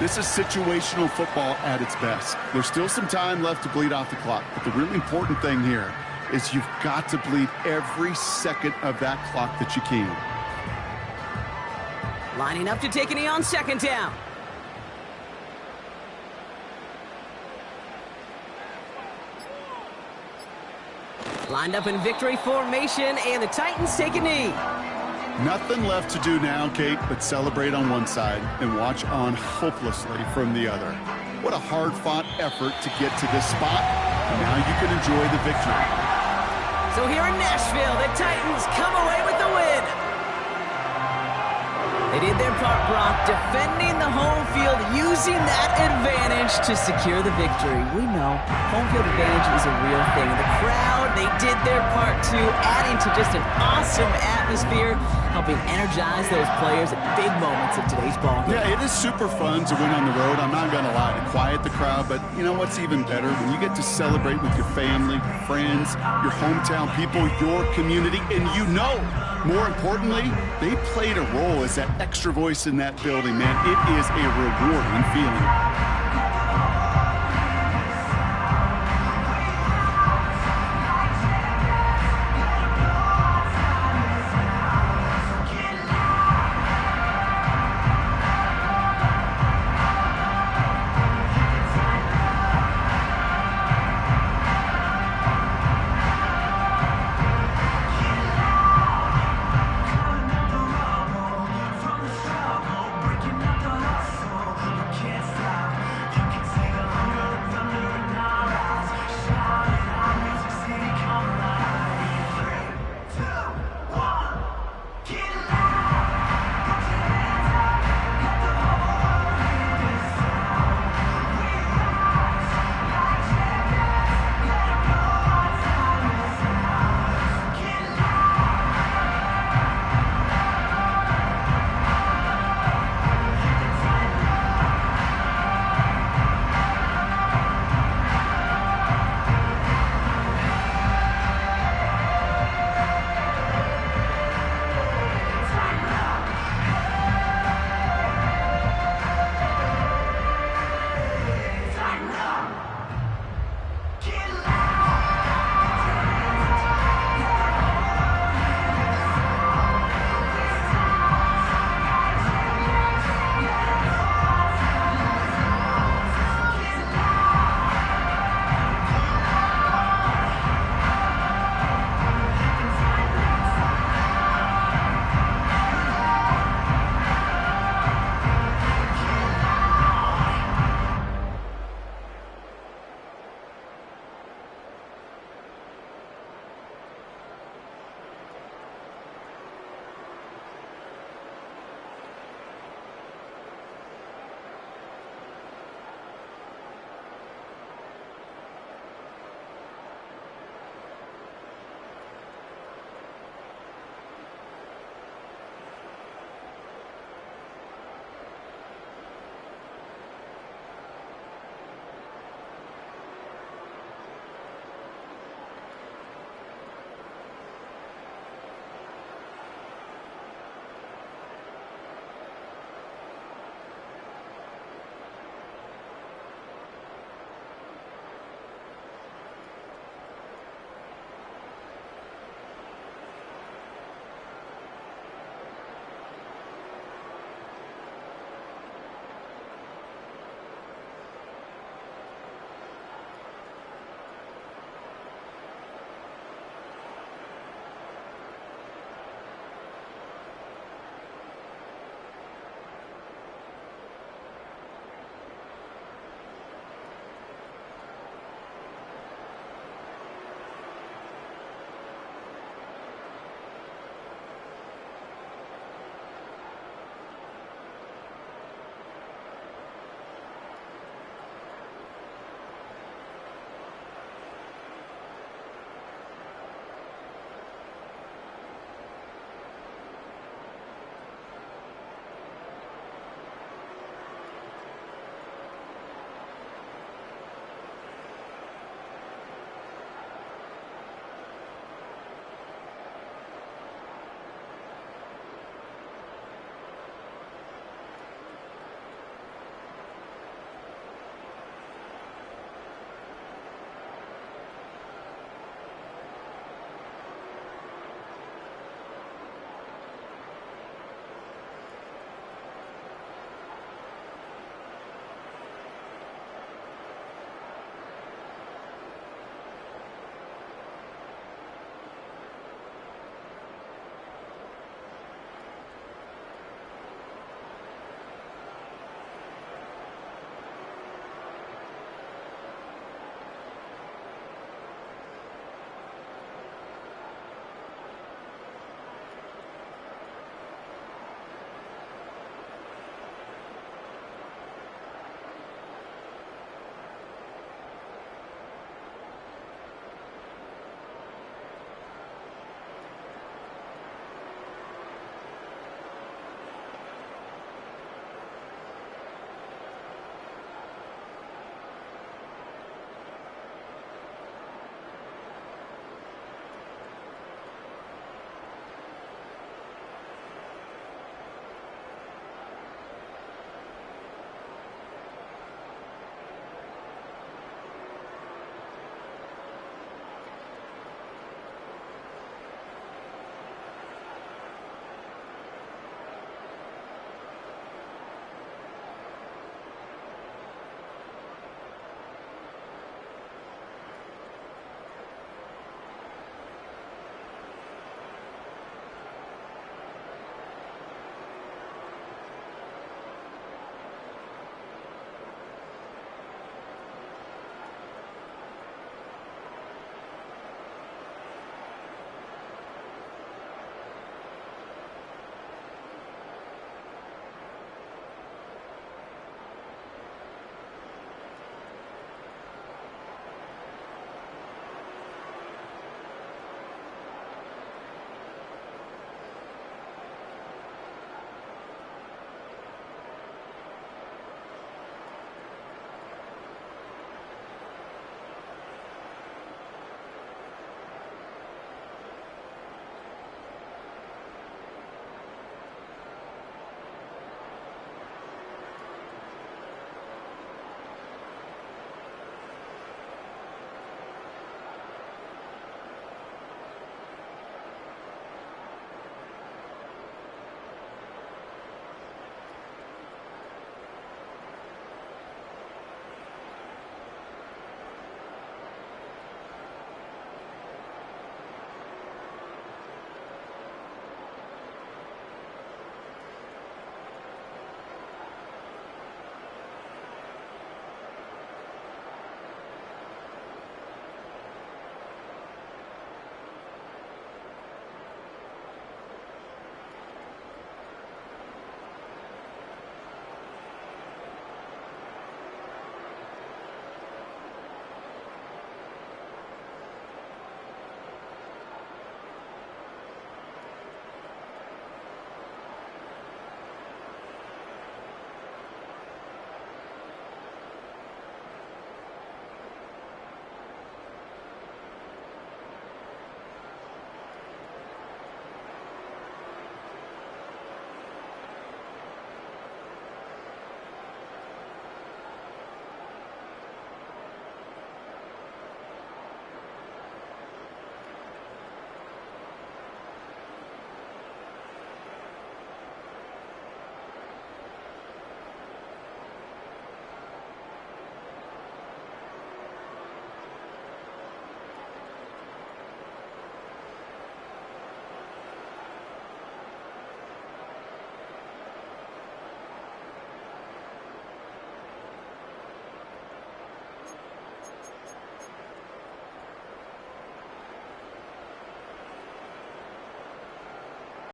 This is situational football at its best. There's still some time left to bleed off the clock, but the really important thing here is you've got to bleed every second of that clock that you can. Lining up to take a knee on 2nd down. Lined up in victory formation, and the Titans take a knee. Nothing left to do now, Kate, but celebrate on one side and watch on hopelessly from the other. What a hard-fought effort to get to this spot. And now you can enjoy the victory. So here in Nashville, the Titans come away with the win. They did their part, Brock, defending the home field, using that advantage to secure the victory. We know home field advantage is a real thing. The crowd, they did their part too, adding to just an awesome atmosphere, helping energize those players at big moments of today's ball game. Yeah, it is super fun to win on the road. I'm not going to lie, to quiet the crowd, but you know what's even better? When you get to celebrate with your family, your friends, your hometown people, your community, and you know, more importantly, they played a role as that extra voice in that building, man. It is a rewarding feeling.